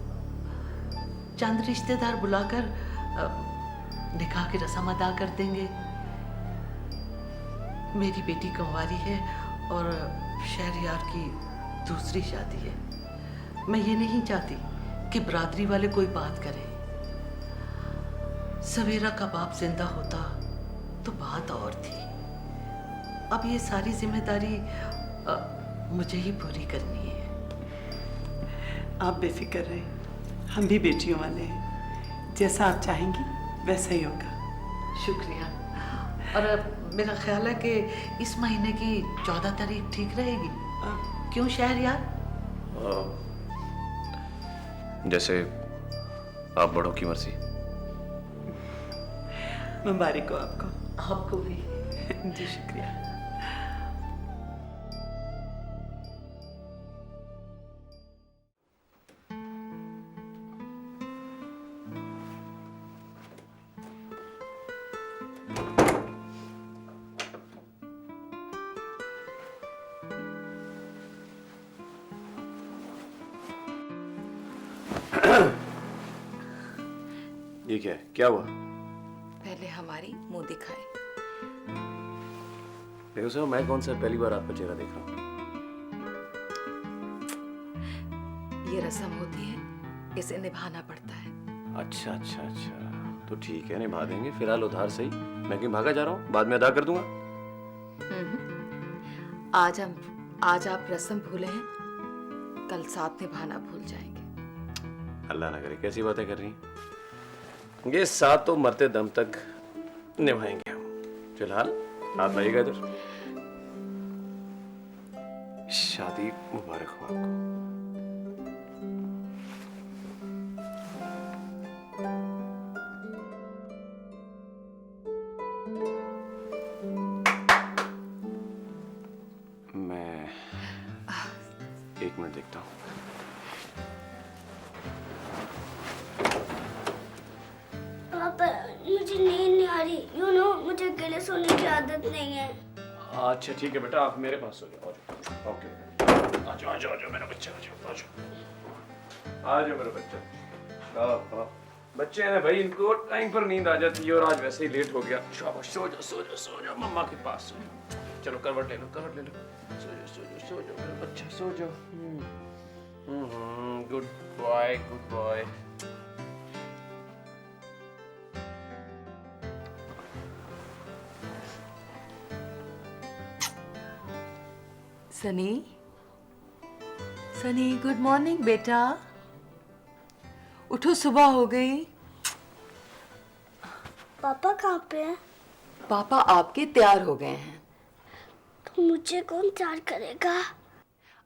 चंद रिश्तेदार बुलाकर निकाह की रस्म अदा कर देंगे। मेरी बेटी कंवारी है और शहरयार की दूसरी शादी है। मैं ये नहीं चाहती कि बरादरी वाले कोई बात करें। सवेरा का बाप जिंदा होता तो बात और थी। अब ये सारी जिम्मेदारी मुझे ही पूरी करनी है। आप बेफिक्र रहे, हम भी बेटियों वाले हैं, जैसा आप चाहेंगी वैसा ही होगा। शुक्रिया। और मेरा ख्याल है कि इस महीने की 14 तारीख ठीक रहेगी। क्यों शहरयार? जैसे आप बड़ों की मर्जी। मुबारक हो आपको। आपको भी। जी शुक्रिया। ये क्या है? क्या हुआ? पहले हमारी मुंह दिखाए। देखो सर, मैं कौन सा पहली बार आपका चेहरा देख रहा हूँ। ये रस्म होती है, इसे निभाना पड़ता है। अच्छा अच्छा अच्छा, तो ठीक है, निभा देंगे। फिलहाल उधार सही, मैं कहीं भागा जा रहा हूँ, बाद में अदा कर दूंगा। आज आप रस्म भूले हैं, कल साथ निभाना भूल जाएंगे। अल्लाह ना करे, कैसी बातें कर रही हैं? ये साथ तो मरते दम तक निभाएंगे हम। फिलहाल हाथ लाइएगा इधर। शादी मुबारक हो आपको। मैं 1 मिनट देखता हूँ। मुझे नींद नहीं आ रही, यू नो, मुझे अकेले सोने की आदत नहीं है। अच्छा ठीक है बेटा, आप मेरे पास सो जाओ। ओके, आ जाओ आ जाओ मेरा बच्चा, आ जाओ मेरा बच्चा। हाँ, बच्चे हैं भाई, इनको टाइम पर नींद आ जाती है और आज वैसे ही लेट हो गया। शाबाश, सो जाओ मम्मा के पास। चलो करवट ले लो, सो जाओ मेरा बच्चा, सो जाओ। Good boy. Sunny, Sunny good morning बेटा, उठो सुबह हो गई। पापा कहाँ पे हैं? पापा आपके तैयार हो गए हैं। तो मुझे कौन तैयार करेगा?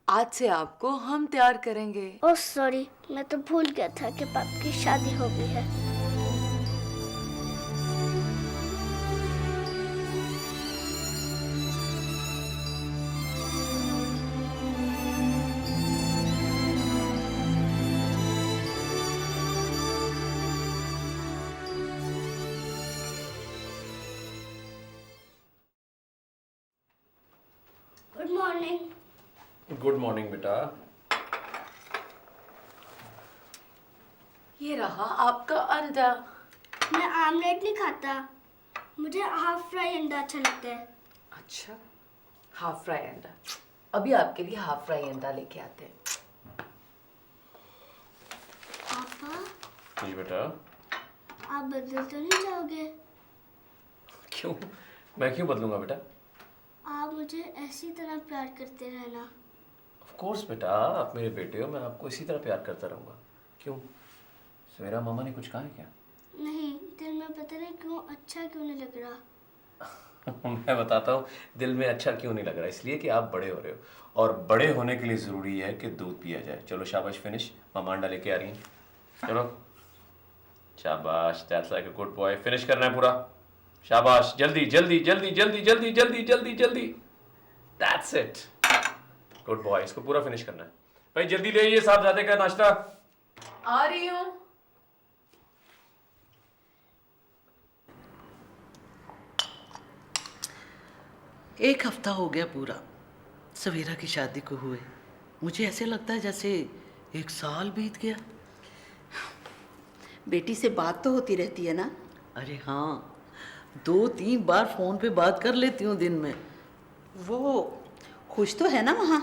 आज से आपको हम तैयार करेंगे। ओह सॉरी, मैं तो भूल गया था कि पापा की शादी हो गई है। Good morning. गुड मॉर्निंग बेटा। ये रहा आपका अंडा। मैं आमलेट नहीं खाता, मुझे हाफ फ्राई अंडा अच्छा लगता है। अच्छा, हाफ फ्राई अंडा। अभी आपके लिए हाफ फ्राई अंडा लेके आते हैं। पापा, जी बेटा। आप बदल तो नहीं जाओगे? क्यों? मैं क्यों बदलूंगा बेटा? आप मुझे ऐसी तरह प्यार करते रहना। ऑफ कोर्स बेटा, आप मेरे बेटे हो, मैं आपको इसी तरह प्यार करता रहूंगा। क्यों? सवेरा मामा ने कुछ कहा है क्या? नहीं, दिल में पता नहीं क्यों अच्छा क्यों नहीं लग रहा। मैं बताता हूँ दिल में अच्छा क्यों नहीं लग रहा। इसलिए कि आप बड़े हो रहे हो और बड़े होने के लिए ज़रूरी है कि दूध पिया जाए। चलो शाबाश, फिनिश। मामा अंडा लेके आ रही हैं, चलो शाबाश, that's like a good boy. Finish करना है पूरा, शाबाश, जल्दी जल्दी जल्दी जल्दी जल्दी जल्दी जल्दी जल्दी, दैट्स इट, गुड बॉय। इसको पूरा फिनिश करना है भाई, जल्दी ले आइए साहबजादे का नाश्ता। आ रही हूँ। एक हफ्ता हो गया पूरा सवेरा की शादी को हुए। मुझे ऐसे लगता है जैसे 1 साल बीत गया। बेटी से बात तो होती रहती है ना? अरे हाँ, 2-3 बार फोन पे बात कर लेती हूँ दिन में। वो खुश तो है ना वहाँ?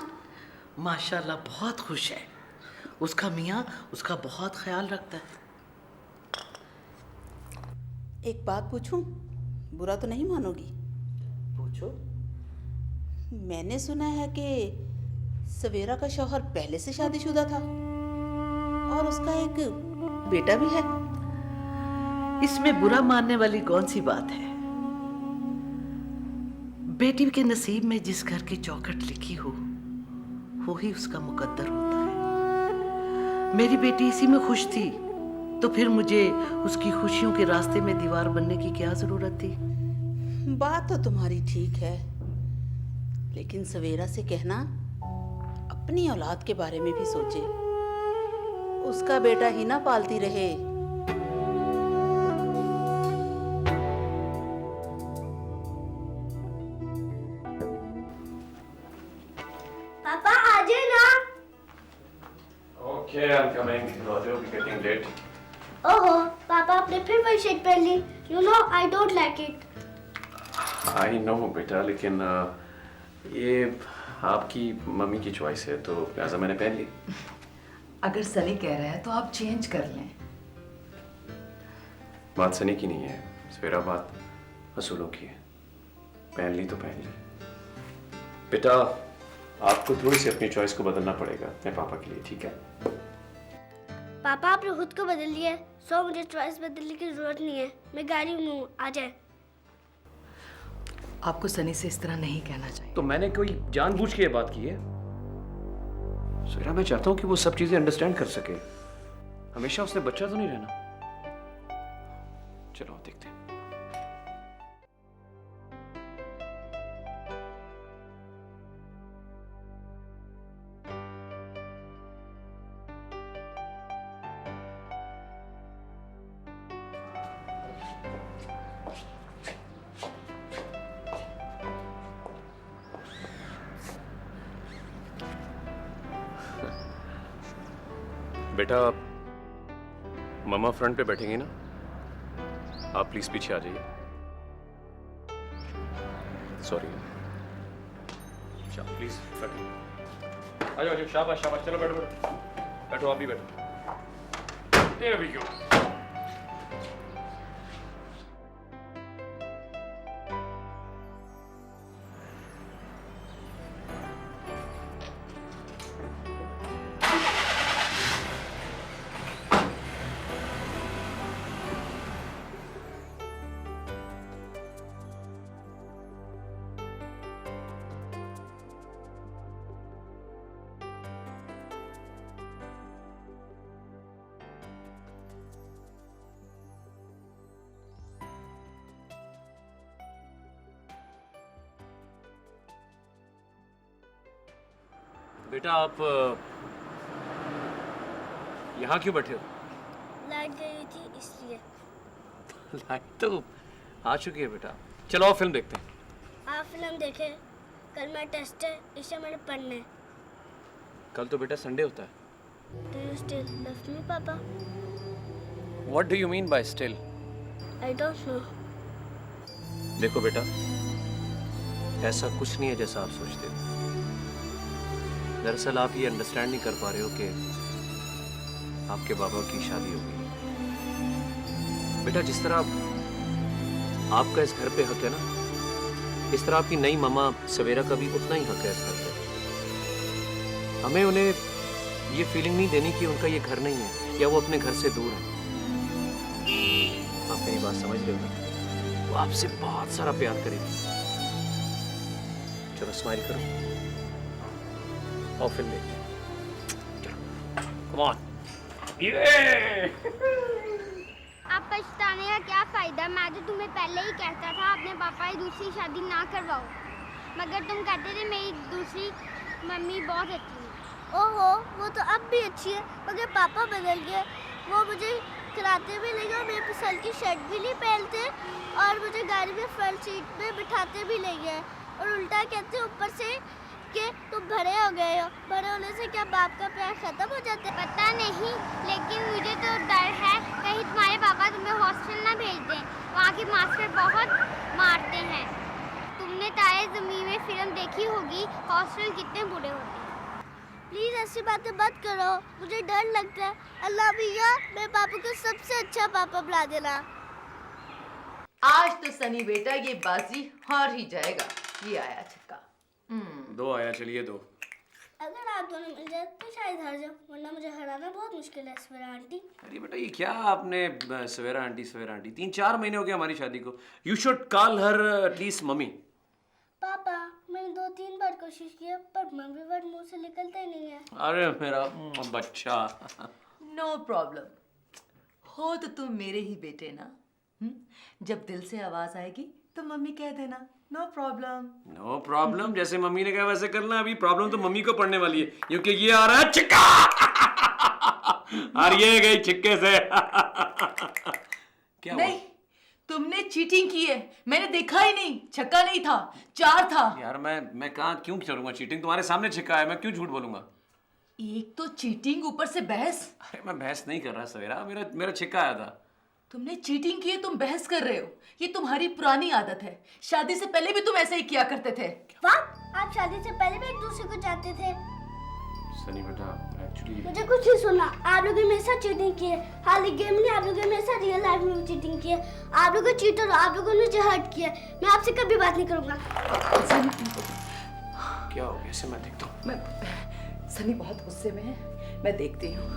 माशाल्लाह बहुत खुश है। उसका मियाँ उसका बहुत ख्याल रखता है। एक बात पूछूं? बुरा तो नहीं मानोगी? पूछो। मैंने सुना है कि सवेरा का शौहर पहले से शादीशुदा था और उसका एक बेटा भी है। इसमें बुरा मानने वाली कौन सी बात है? बेटी के नसीब में जिस घर की चौखट लिखी हो वो ही उसका मुकद्दर होता है। मेरी बेटी इसी में खुश थी, तो फिर मुझे उसकी खुशियों के रास्ते में दीवार बनने की क्या जरूरत थी? बात तो तुम्हारी ठीक है, लेकिन सवेरा से कहना अपनी औलाद के बारे में भी सोचे। उसका बेटा ही ना पालती रहे। पापा आ जाए ना। Okay, I am coming. रोजो वी गेटिंग लेट। ओहो, पापा आपने फिर वही शर्ट पहन ली। You know I don't like it. I know बेटा, लेकिन ये आपकी मम्मी की चॉइस है तो लिहाजा मैंने पहन ली। अगर सनी कह रहा है तो आप चेंज कर लें। बात सनी की नहीं है सवेरा, बात असूलों की है। पहन ली तो पहन ली। बेटा आपको थोड़ी सी अपनी चॉइस को बदलना पड़ेगा अपने पापा के लिए, ठीक है? पापा आपने खुद को बदल लिया है, सो मुझे चॉइस बदलने की जरूरत नहीं है। मैं गाड़ी में हूँ, आ जाए। आपको सनी से इस तरह नहीं कहना चाहिए। तो मैंने कोई जानबूझ के ये बात की है? सवेरा मैं चाहता हूँ कि वो सब चीजें अंडरस्टैंड कर सके। हमेशा उसने बच्चा तो नहीं रहना। चलो देखते हैं। बेटा मामा फ्रंट पे बैठेंगे ना, आप प्लीज पीछे आ जाइए। सॉरी, प्लीज बैठो। आ जाओ शाबाश शाबाश, चलो बैठो बैठो बैठो, आप भी बैठो। There we go. बेटा आप यहाँ क्यों बैठे हो? लाइट गई थी इसलिए। लाइट तो आ चुकी है बेटा, चलो आओ फिल्म देखते हैं। आप फिल्म देखे? कल मेरा टेस्ट है, इसे मैंने पढ़ना है। कल तो बेटा संडे होता है। Do you still love me, Papa? What do you mean by still? I don't know. देखो बेटा, ऐसा कुछ नहीं है जैसा आप सोचते हो। दरअसल आप ये अंडरस्टैंड नहीं कर पा रहे हो कि आपके बाबा की शादी हो गई। बेटा जिस तरह आपका इस घर पे हक है ना, इस तरह आपकी नई मामा सवेरा का भी उतना ही हक है इस घर पे। हमें उन्हें ये फीलिंग नहीं देनी कि उनका ये घर नहीं है या वो अपने घर से दूर है। आप मेरी बात समझ रहे हो ना? वो आपसे बहुत सारा प्यार करेगी। चलो स्माइल करो और फिल्म देखते हैं। चलो कम ऑन। आप पछताने का क्या फायदा? मैं तो तुम्हें पहले ही कहता था अपने पापा की दूसरी शादी ना करवाओ, मगर तुम कहते थे मेरी दूसरी मम्मी बहुत अच्छी है। ओहो, वो तो अब भी अच्छी है, मगर पापा बदल गए। वो मुझे खिलाते भी ले गए और मेरी पसंद की शर्ट भी नहीं पहनते और मुझे गाड़ी में फ्रंट सीट पे बिठाते भी ले गए और उल्टा कहते ऊपर से कि तुम बड़े हो गए हो। बड़े होने से क्या बाप का प्यार खत्म हो जाता है? पता नहीं, लेकिन मुझे तो डर है कहीं तुम्हारे पापा तुम्हें हॉस्टल ना भेज दें। वहाँ के मास्टर बहुत मारते हैं। तुमने तारे ज़मीन में फिल्म देखी होगी, हॉस्टल कितने बुरे होते हैं। प्लीज़ ऐसी बातें मत करो, मुझे डर लगता है। अल्लाह भैया मेरे पापा को सबसे अच्छा पापा बना देना। आज तो सनी बेटा ये बाजी हार ही जाएगा। ये आया छक्का। दो आया, चलिए दो। अगर आप दोनों मिल जाए तो शायद हार जाओ, वरना मुझे हराना बहुत मुश्किल है सवेरा आंटी। अरे बेटा ये क्या आपने सवेरा आंटी 3-4 महीने हो गए हमारी शादी को। You should call her at least mummy. पापा मैंने 2-3 बार कोशिश की है, पर मम्मी वर्ड मुंह से निकलता ही नहीं है। अरे मेरा बच्चा। नो प्रॉब्लम, हो तो तुम मेरे ही बेटे ना। जब दिल से आवाज आएगी तो मम्मी कह देना, नो प्रॉब्लम। नो प्रॉब्लम, जैसे मम्मी ने कहा वैसे करना। अभी प्रॉब्लम तो मम्मी को पड़ने वाली है, क्योंकि ये आ रहा है छिक्का। और ये गई छिक्के से। क्या नहीं, तुमने चीटिंग की है, मैंने देखा ही नहीं। छक्का नहीं था, 4 था। यार मैं कहाँ क्यों करूंगा चीटिंग? तुम्हारे सामने छिक्का है, मैं क्यों झूठ बोलूंगा? एक तो चीटिंग, ऊपर से बहस। अरे मैं बहस नहीं कर रहा सवेरा, मेरा छिक्का आया था। तुमने चीटिंग की है, तुम बहस कर रहे हो। ये तुम्हारी पुरानी आदत है। शादी से पहले भी तुम ऐसे ही किया करते थे। वाह, आप शादी से पहले भी एक दूसरे को चाहते थे। सनी बेटा एक्चुअली मुझे कुछ नहीं सुना। आप लोगों ने मेरे साथ चीटिंग की है, हाल गेम में आप लोगों ने मेरे साथ रियल लाइफ में चीटिंग की है। आप लोगों चीटर हो, आप लोगों ने मुझे हर्ट किया है। मैं आपसे कभी बात नहीं करूंगा। क्या हो गया? ऐसे मैं देखता हूँ। सनी बहुत गुस्से में है, मैं देखती हूँ।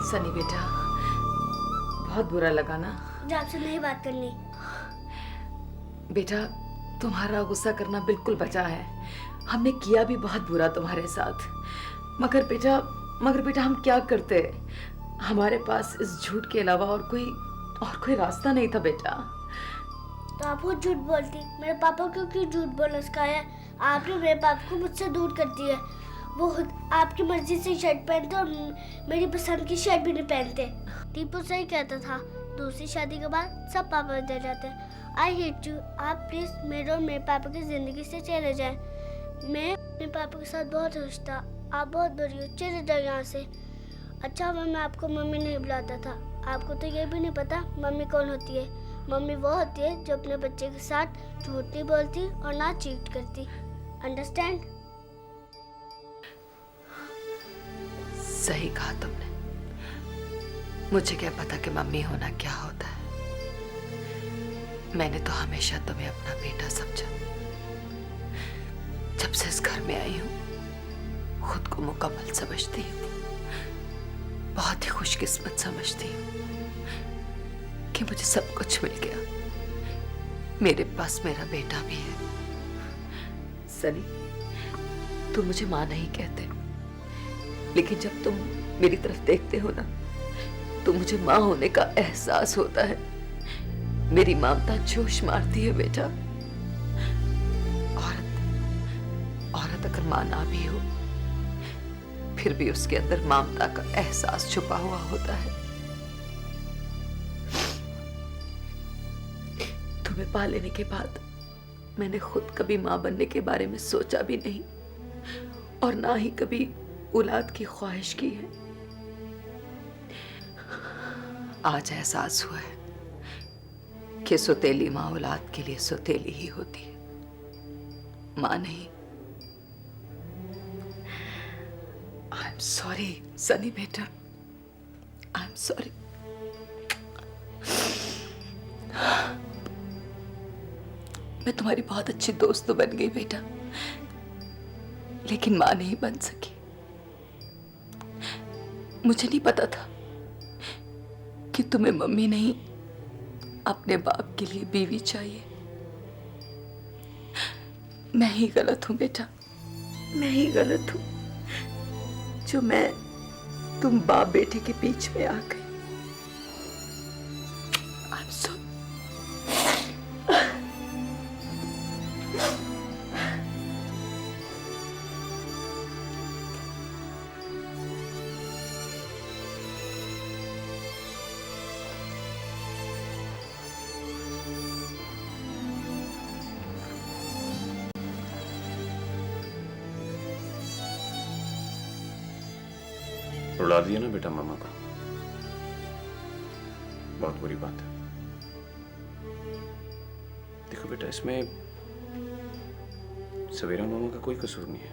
सनी बेटा, बहुत बुरा लगा ना? मुझे आपसे नहीं बात करनी। बेटा, तुम्हारा गुस्सा करना बिल्कुल बचा है। हमने किया भी बहुत बुरा तुम्हारे साथ, मगर बेटा हम क्या करते? हमारे पास इस झूठ के अलावा और कोई रास्ता नहीं था बेटा। तो आप वो झूठ बोलती, मेरे पापा को क्यों झूठ बोलना सिखाया? आपने मेरे पापा को मुझसे दूर कर दिया। वो खुद आपकी मर्जी से शर्ट पहनते और मेरी पसंद की शर्ट भी नहीं पहनते। टीपू सही कहता था, दूसरी शादी के बाद सब पापा बदल जाते हैं। I hate you. आप प्लीज मेरे और मेरे पापा की जिंदगी से चले जाएं। मैं अपने पापा के साथ बहुत खुश था। आप बहुत बड़ी हो, चले जाओ यहाँ से। अच्छा मैं आपको मम्मी नहीं बुलाता था। आपको तो ये भी नहीं पता मम्मी कौन होती है। मम्मी वो होती है जो अपने बच्चे के साथ झूठ नहीं बोलती और ना चीट करती। अंडरस्टैंड? सही कहा तुमने। मुझे क्या पता कि मम्मी होना क्या होता है। मैंने तो हमेशा तुम्हें अपना बेटा समझा। जब से इस घर में आई हूँ, खुद को मुकम्मल समझती हूँ। बहुत ही खुशकिस्मत समझती हूँ कि मुझे सब कुछ मिल गया। मेरे पास मेरा बेटा भी है। सनी, तुम मुझे माँ नहीं कहते, लेकिन जब तुम मेरी तरफ देखते हो ना, तो मुझे माँ होने का एहसास होता है। मेरी ममता जोश मारती है बेटा। औरत अगर माँ ना भी हो, फिर भी उसके अंदर ममता का एहसास छुपा हुआ होता है। तुम्हें पा लेने के बाद मैंने खुद कभी माँ बनने के बारे में सोचा भी नहीं, और ना ही कभी औलाद की ख्वाहिश की है। आज एहसास हुआ है कि सौतेली माँ औलाद के लिए सौतेली ही होती है, माँ नहीं। आई एम सॉरी सनी बेटा, आई एम सॉरी। मैं तुम्हारी बहुत अच्छी दोस्त तो बन गई बेटा, लेकिन माँ नहीं बन सकी। मुझे नहीं पता था कि तुम्हें मम्मी नहीं, अपने बाप के लिए बीवी चाहिए। मैं ही गलत हूं बेटा, मैं ही गलत हूं जो मैं तुम बाप बेटे के बीच में आ गई। I'm so... रुला दिया ना बेटा मामा को, बहुत बुरी बात है। देखो बेटा, इसमें सवेरा मामा का कोई कसूर नहीं है।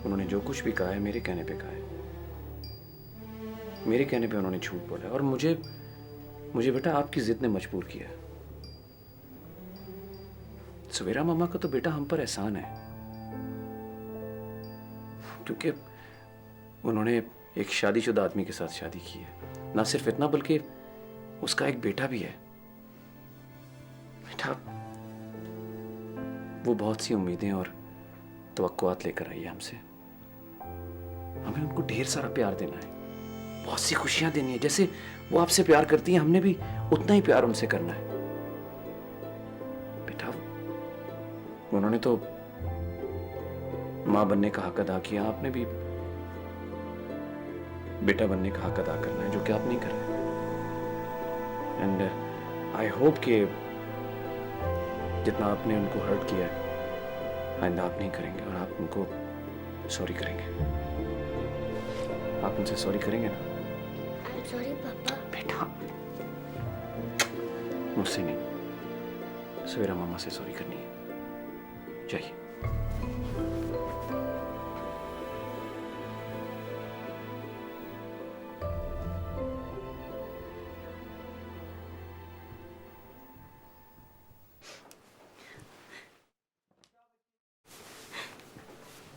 उन्होंने जो कुछ भी कहा है मेरे कहने पे कहा है, मेरे कहने पे उन्होंने झूठ बोला है, और मुझे बेटा आपकी जिद ने मजबूर किया है। सवेरा मामा का तो बेटा हम पर एहसान है, क्योंकि उन्होंने एक शादीशुदा आदमी के साथ शादी की है। ना सिर्फ इतना, बल्कि उसका एक बेटा भी है। बेटा, वो बहुत सी उम्मीदें और तवक्कुआत लेकर आई है हमसे। हमें उनको ढेर सारा प्यार देना है, बहुत सी खुशियां देनी है। जैसे वो आपसे प्यार करती हैं, हमने भी उतना ही प्यार उनसे करना है। बेटा, उन्होंने तो मां बनने का हक अदा किया, आपने भी बेटा बनने का हक अदा करना है, जो कि आप नहीं कर रहे। एंड आई होप कि जितना आपने उनको हर्ट किया है, आइंदा आप नहीं करेंगे, और आप उनको सॉरी करेंगे। आप उनसे सॉरी करेंगे ना? I'm sorry पापा। बेटा, मुझसे नहीं, सवेरा मामा से सॉरी करनी है। जाइए।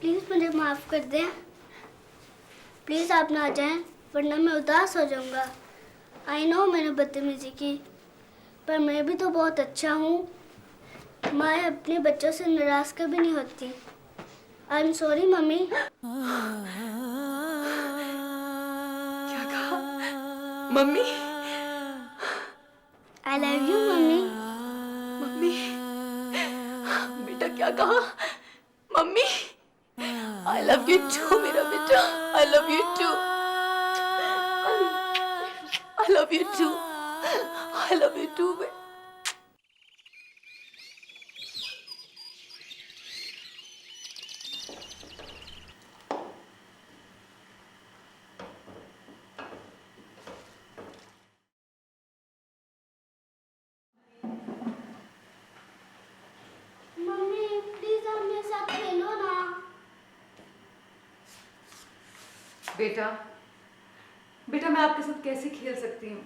प्लीज मुझे माफ कर दें, प्लीज आप ना जाएं, वरना मैं उदास हो जाऊंगा। आई नो मैंने बदतमीजी की, पर मैं भी तो बहुत अच्छा हूँ। माँ अपने बच्चों से नाराज कभी नहीं होती। I am sorry mummy. क्या कहा mummy? I love you mummy. Mummy, बेटा क्या कहा? Mummy, I love you too मेरा बेटा, I love you too, I love you too, I love you too. Mummy please आप मेरे साथ खेलो ना। बेटा, बेटा मैं आपके साथ कैसे खेल सकती हूँ?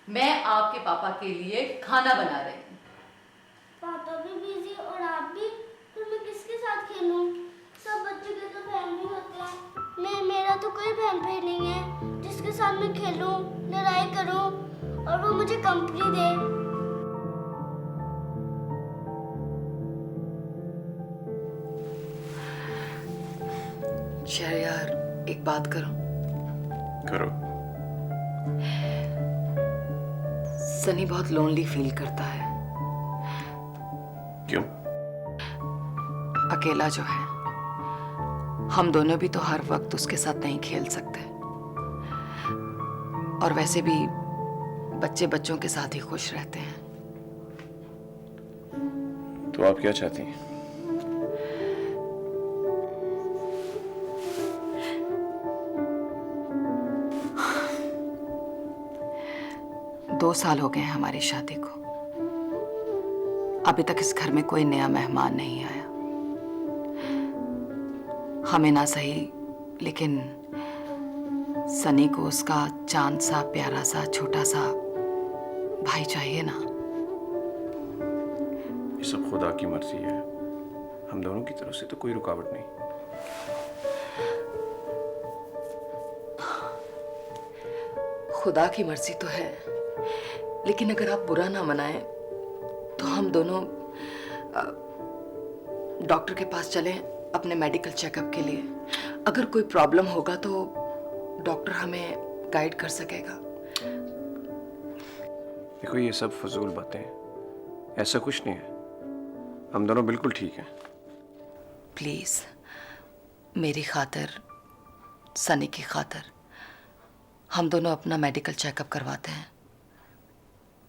मैं आपके पापा के लिए खाना बना रही हूँ। पापा भी बिजी और आप भी, फिर मैं किसके साथ खेलूं? सब बच्चों के तो बहन भी होते हैं। मेरा तो कोई बहन भाई नहीं है जिसके साथ मैं खेलूं, लड़ाई करूं और वो मुझे कंपनी दे। शहरयार, एक बात करो। करो। सनी बहुत लोनली फील करता है। क्यों? अकेला जो है। हम दोनों भी तो हर वक्त उसके साथ नहीं खेल सकते, और वैसे भी बच्चे बच्चों के साथ ही खुश रहते हैं। तो आप क्या चाहती हैं? दो साल हो गए हैं हमारी शादी को। अभी तक इस घर में कोई नया मेहमान नहीं आया। हमें ना सही, लेकिन सनी को उसका चांद सा, प्यारा सा, छोटा सा भाई चाहिए ना। ये सब खुदा की मर्जी है। हम दोनों की तरफ से तो कोई रुकावट नहीं। खुदा की मर्जी तो है, लेकिन अगर आप बुरा ना मनाएं तो हम दोनों डॉक्टर के पास चलें अपने मेडिकल चेकअप के लिए। अगर कोई प्रॉब्लम होगा तो डॉक्टर हमें गाइड कर सकेगा। देखो, ये सब फजूल बातें हैं, ऐसा कुछ नहीं है। हम दोनों बिल्कुल ठीक हैं। प्लीज, मेरी खातिर, सनी की खातिर, हम दोनों अपना मेडिकल चेकअप करवाते हैं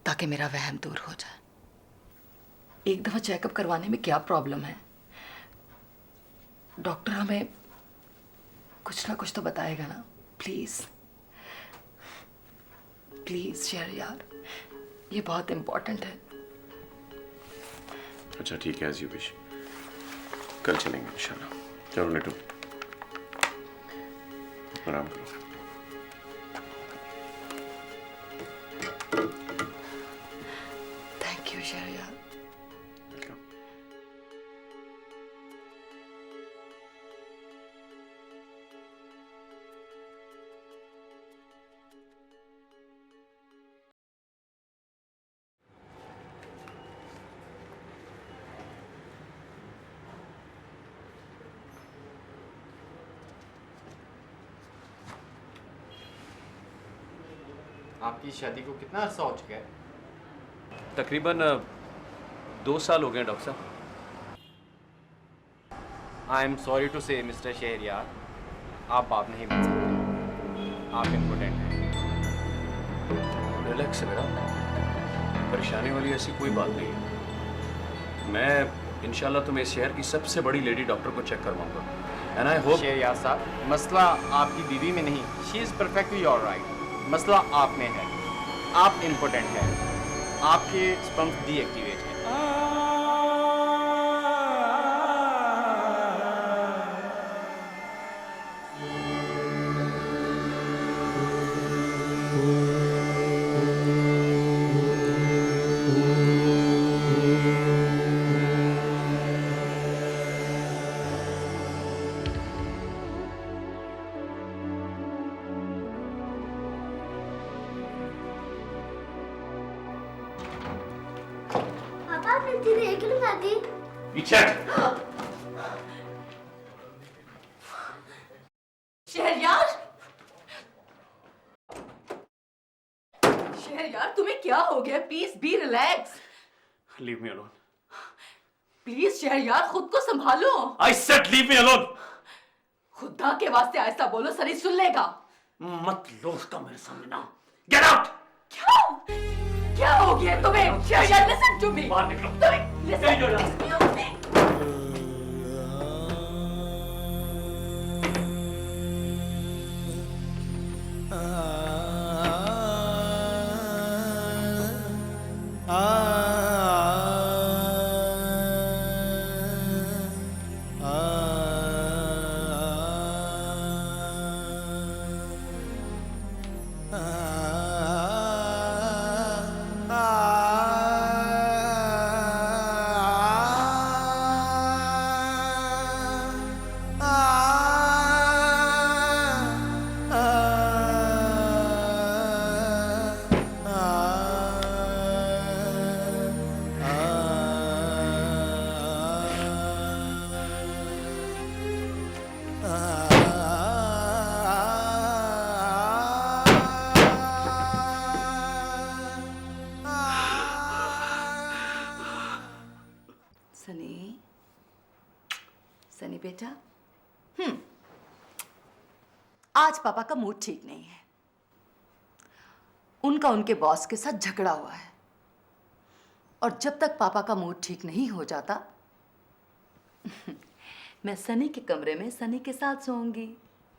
ताकि मेरा वहम दूर हो जाए। एक दफा चेकअप करवाने में क्या प्रॉब्लम है? डॉक्टर हमें कुछ ना कुछ तो बताएगा ना। प्लीज प्लीज शहरयार, ये बहुत इंपॉर्टेंट है। अच्छा ठीक है, एज यू विश। कल चलेंगे इंशाल्लाह। चलो लेटो, आराम करो। Thank you Shahryar. वेलकम। आपकी शादी को कितना अर्सा हो चुका है? तकरीबन 2 साल हो गए डॉक्टर साहब। आई एम सॉरी टू से मिस्टर शहरयार, आप बाप नहीं बन सकते। आप इम्पोर्टेंट हैं। रिलैक्स है बेटा, परेशानी वाली ऐसी कोई बात नहीं है। मैं इंशाल्लाह तुम्हें इस शहर की सबसे बड़ी लेडी डॉक्टर को चेक करवाऊंगा, एंड आई होप। शहरयार साहब, मसला आपकी बीवी में नहीं, शी इज़ परफेक्टली ऑलराइट। मसला आप में है। आप इम्पोर्टेंट हैं। आपके स्पर्म्स डीएक्टिवेट हैं। पापा आपने तेरे एक लगा दी। पीछे शहरयार, शहरयार तुम्हें क्या हो गया? Please be relax. Leave me alone. Please Shahryar, खुद को संभालो। I said leave me alone. खुदा के वास्ते ऐसा बोलो, सनी सुन लेगा। मत लो उसका मेरे सामने नाम। Get out. क्या क्या हो गया तुम्हें? Shahryar listen to me. बाहर निकलो। तुम्हें listen to me. Sunny, Sunny बेटा, आज पापा का मूड ठीक नहीं है। उनका उनके बॉस के साथ झगड़ा हुआ है, और जब तक पापा का मूड ठीक नहीं हो जाता मैं सनी के कमरे में सनी के साथ सोऊंगी,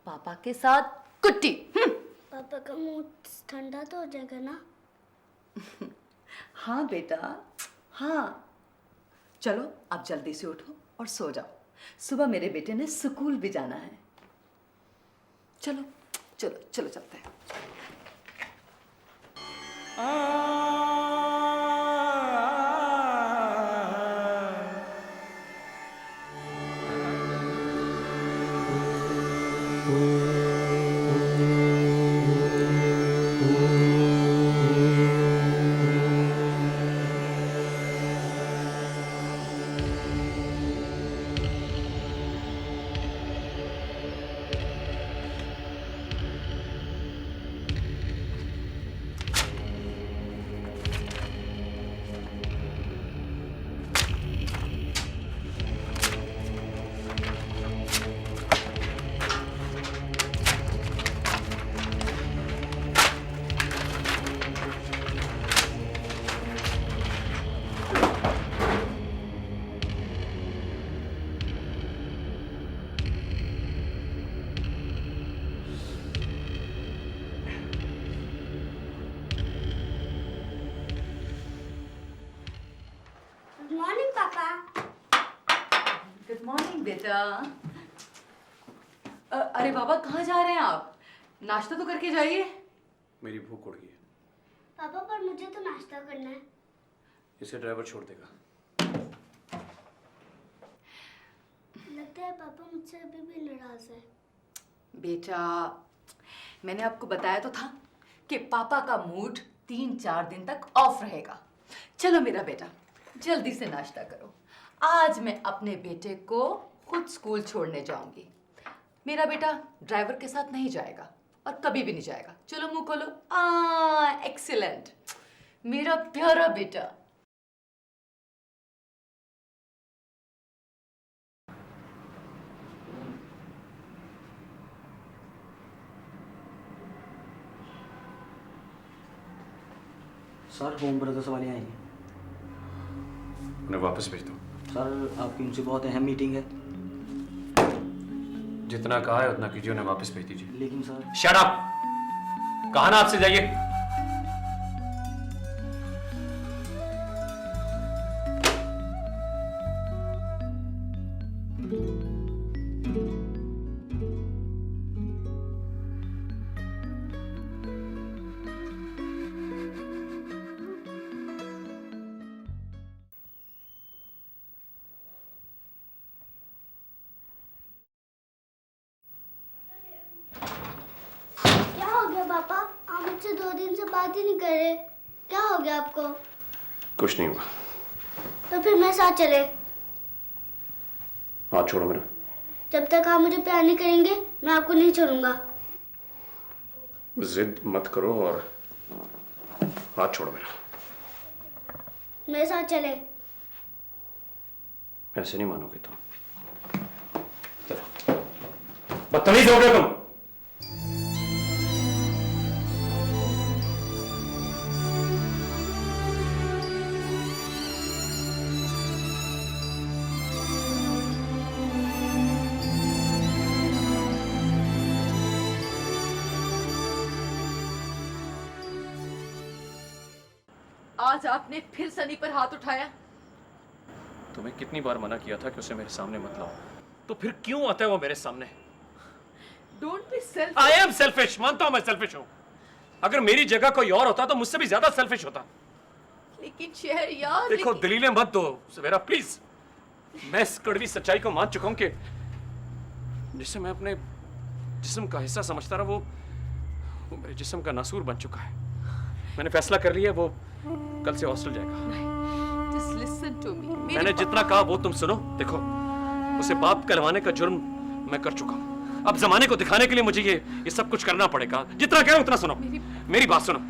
पापा के साथ कुट्टी। पापा का मूड ठंडा तो हो जाएगा ना? हाँ बेटा, हाँ। चलो आप जल्दी से उठो और सो जाओ, सुबह मेरे बेटे ने स्कूल भी जाना है। चलो चलो चलो चलते हैं। गुड मॉर्निंग पापा। गुड मॉर्निंग बेटा। अरे बाबा, कहाँ जा रहे हैं आप? नाश्ता तो करके जाइए। मेरी भूख उड़ गई है। पापा पर मुझे तो नाश्ता करना है। इसे ड्राइवर छोड़ देगा। लगता है पापा मुझसे अभी भी नाराज है। बेटा, मैंने आपको बताया तो था कि पापा का मूड 3-4 दिन तक ऑफ रहेगा। चलो मेरा बेटा, जल्दी से नाश्ता करो। आज मैं अपने बेटे को खुद स्कूल छोड़ने जाऊंगी। मेरा बेटा ड्राइवर के साथ नहीं जाएगा और कभी भी नहीं जाएगा। चलो मुंह खोलो। एक्सीलेंट, मेरा प्यारा बेटा। सर, होम ब्रदर्स वाले आएंगे। उन्हें वापस भेज दो। सर, आपकी उनसे बहुत अहम मीटिंग है। जितना कहा है उतना कीजिए, उन्हें वापस भेज दीजिए। लेकिन सर। Shut up! कहा ना आपसे जाइए। क्या हो गया पापा? आप मुझसे 2 दिन से बात ही नहीं कर रहे। क्या हो गया आपको? कुछ नहीं हुआ। तो फिर मेरे साथ चले। हाथ छोड़ो मेरा। जब तक आप मुझे प्यार नहीं करेंगे, मैं आपको नहीं छोड़ूंगा। जिद मत करो और हाथ छोड़ो मेरा। मेरे साथ चले। ऐसे नहीं मानोगे तुम। चलो, बदतमीज हो गए तुम। आज आपने फिर सनी पर हाथ उठाया। तुम्हें कितनी बार मना किया था कि उसे मेरे सामने मत लाओ, तो फिर क्यों आता है वो मेरे सामने? Don't be selfish. I am selfish, मानता हूं मैं सेल्फिश हूं। अगर मेरी जगह कोई और होता तो मुझसे भी ज्यादा सेल्फिश होता। लेकिन शहर यार, देखो, दलीलें मत दो सवेरा प्लीज। मैं इस कड़वी सच्चाई को मान चुका हूं कि जिसे मैं अपने जिस्म का हिस्सा समझता रहा, वो मेरे जिस्म का नासूर बन चुका है। मैंने फैसला कर लिया, वो कल से हॉस्टल जाएगा। Just listen to me. मैंने जितना कहा वो तुम सुनो। देखो, उसे बाप कहलवाने का जुर्म मैं कर चुका हूँ। अब जमाने को दिखाने के लिए मुझे ये सब कुछ करना पड़ेगा। जितना कह उतना सुनो। मेरी बात सुनो।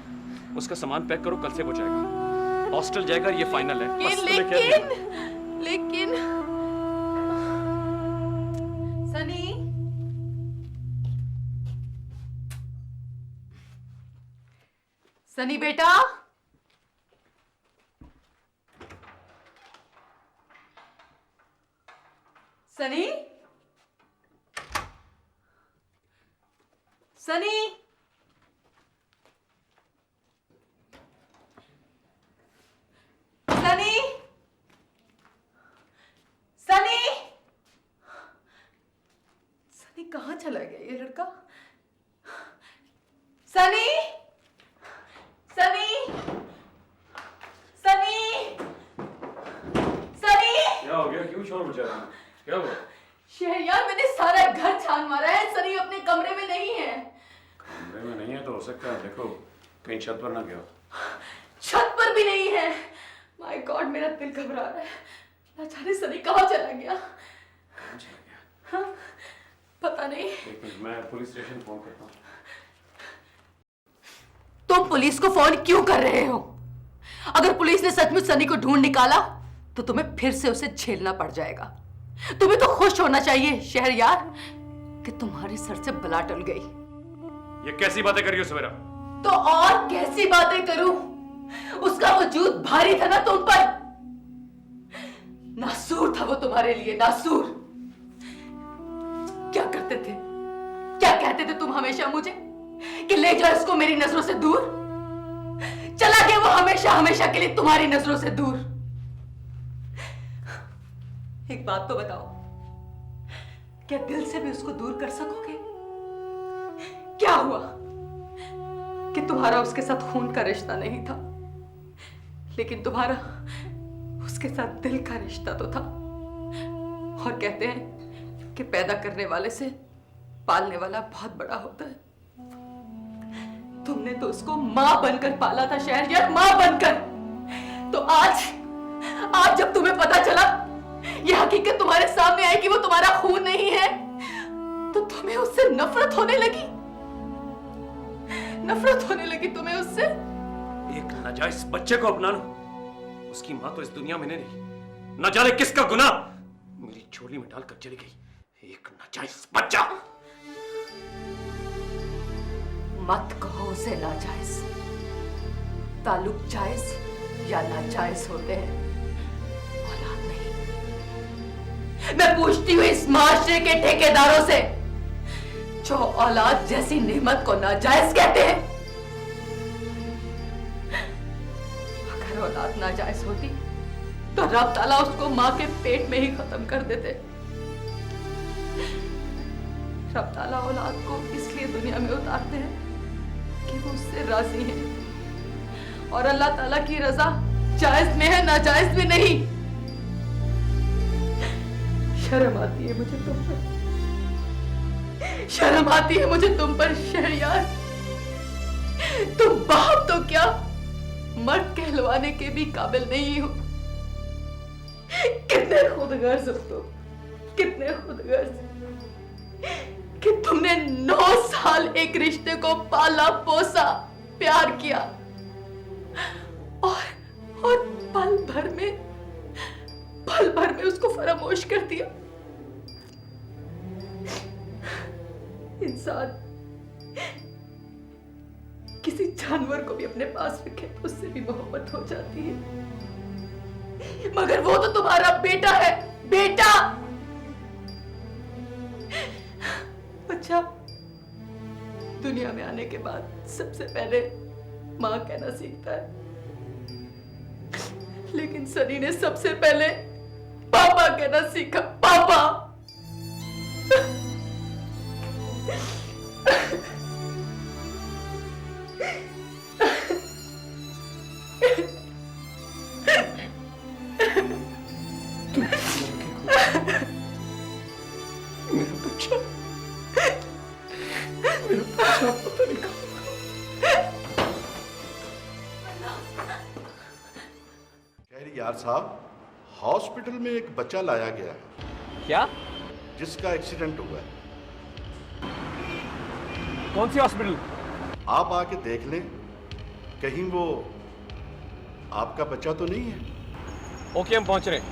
उसका सामान पैक करो, कल से वो जाएगा, हॉस्टल जाएगा, ये फाइनल है। बस तुम्हें क्या लेकिन सनी, सनी बेटा, सनी, सनी, सनी, सनी, सनी कहाँ चला गया ये लड़का? सनी, सनी, सनी, सनी। क्या हो गया? क्यों शोर मचा रहा है? क्या हुआ? शहरयार, मैंने सारा घर छान मारा है, सनी अपने कमरे में नहीं है। कमरे में नहीं है तो हो सकता है, देखो कहीं छत पर ना गया। छत पर भी नहीं है। माय गॉड, मेरा दिल घबरा रहा है। ना जाने सनी कहाँ चला गया। कहाँ चला गया? हाँ, पता नहीं। एक मिनट, मैं पुलिस स्टेशन फोन करता हूँ। तुम पुलिस को फोन क्यों कर रहे हो? अगर पुलिस ने सचमुच सनी को ढूंढ निकाला तो तुम्हें फिर से उसे झेलना पड़ जाएगा। तुम्हें तो खुश होना चाहिए शहरयार कि तुम्हारे सर से बला टल गई। ये कैसी बातें कर रही हो सवेरा? तो और कैसी बातें करूं? उसका वजूद भारी था ना तुम पर। नासूर था वो तुम्हारे लिए, नासूर। क्या करते थे, क्या कहते थे तुम हमेशा मुझे कि ले जाओ इसको मेरी नजरों से दूर? चला गया वो हमेशा हमेशा के लिए तुम्हारी नजरों से दूर। एक बात तो बताओ, क्या दिल से भी उसको दूर कर सकोगे? क्या हुआ कि तुम्हारा उसके साथ खून का रिश्ता नहीं था, लेकिन तुम्हारा उसके साथ दिल का रिश्ता तो था। और कहते हैं कि पैदा करने वाले से पालने वाला बहुत बड़ा होता है। तुमने तो उसको मां बनकर पाला था शहरयार, मां बनकर। तो आज जब तुम्हें पता चला, ये हकीकत तुम्हारे सामने आई कि वो तुम्हारा खून नहीं है, तो तुम्हें उससे नफरत होने लगी। नफरत होने लगी तुम्हें उससे। एक नाजायज बच्चे को अपना लो, उसकी मां तो इस दुनिया में नहीं, न जाने किसका गुनाह मेरी झोली में डालकर चली गई। एक नाजायज बच्चा। मत कहो उसे नाजायज। ताल्लुक जायज या नाजायज होते हैं, औलाद नहीं। मैं पूछती हूँ इस माशरे के ठेकेदारों से, जो औलाद जैसी नेमत को नाजायज कहते हैं। अगर औलाद नाजायज होती तो रब ताला उसको मां के पेट में ही खत्म कर देते। रब ताला औलाद को इसलिए दुनिया में उतारते हैं कि वो उससे राजी हैं, और अल्लाह ताला की रजा जायज में है, नाजायज में नहीं। शर्म आती है मुझे तुम पर, शर्म आती है मुझे तुम पर शहरयार। तुम बाप तो क्या, मर्द कहलवाने के भी काबिल नहीं हो। कितने खुदगर्ज हो तुम, कितने खुदगर्ज कि तुमने 9 साल एक रिश्ते को पाला पोसा, प्यार किया, और पल भर में उसको फरामोश कर दिया। इंसान किसी जानवर को भी अपने पास रखे तो उससे भी मोहब्बत हो जाती है, मगर वो तो तुम्हारा बेटा है, बेटा। बच्चा दुनिया में आने के बाद सबसे पहले मां कहना सीखता है, लेकिन सनी ने सबसे पहले पापा कहना सीखा, पापा। यार साहब, हॉस्पिटल में एक बच्चा लाया गया है क्या? जिसका एक्सीडेंट हुआ है। कौन सी हॉस्पिटल? आप आके देख लें, कहीं वो आपका बच्चा तो नहीं है। ओके, हम पहुंच रहे हैं।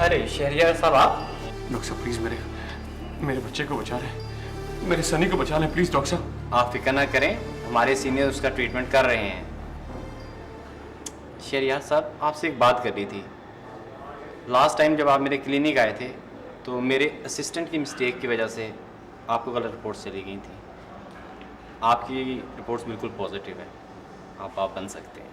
अरे शहरियार साहब आप? डॉक्टर साहब प्लीज मेरे बच्चे को बचा लें, मेरे सनी को बचा लें प्लीज डॉक्टर साहब। आप फिक्र ना करें, हमारे सीनियर उसका ट्रीटमेंट कर रहे हैं। शहरियार साहब आपसे एक बात करनी थी। लास्ट टाइम जब आप मेरे क्लिनिक आए थे तो मेरे असिस्टेंट की मिस्टेक की वजह से आपको गलत रिपोर्ट्स चली गई थी। आपकी रिपोर्ट्स बिल्कुल पॉजिटिव है, आप बन सकते हैं।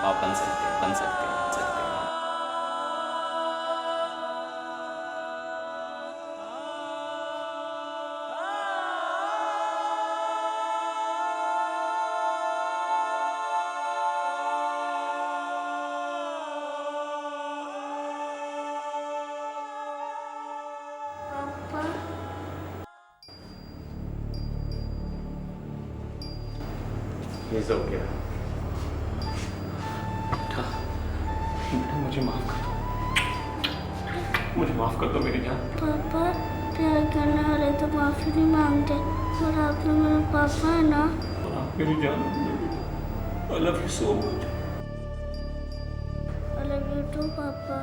आप बन सकते हैं, बन सकते हैं, बन सकते हैं। पापा It's okay. बेटा मुझे माफ कर दो, मुझे माफ कर दो मेरी जान। पापा प्यार करने वाले तो माफी नहीं मांगते, और आप तो मेरे पापा है ना। और आप मेरी जान हो बेटा। I love you so much. I love you too, पापा।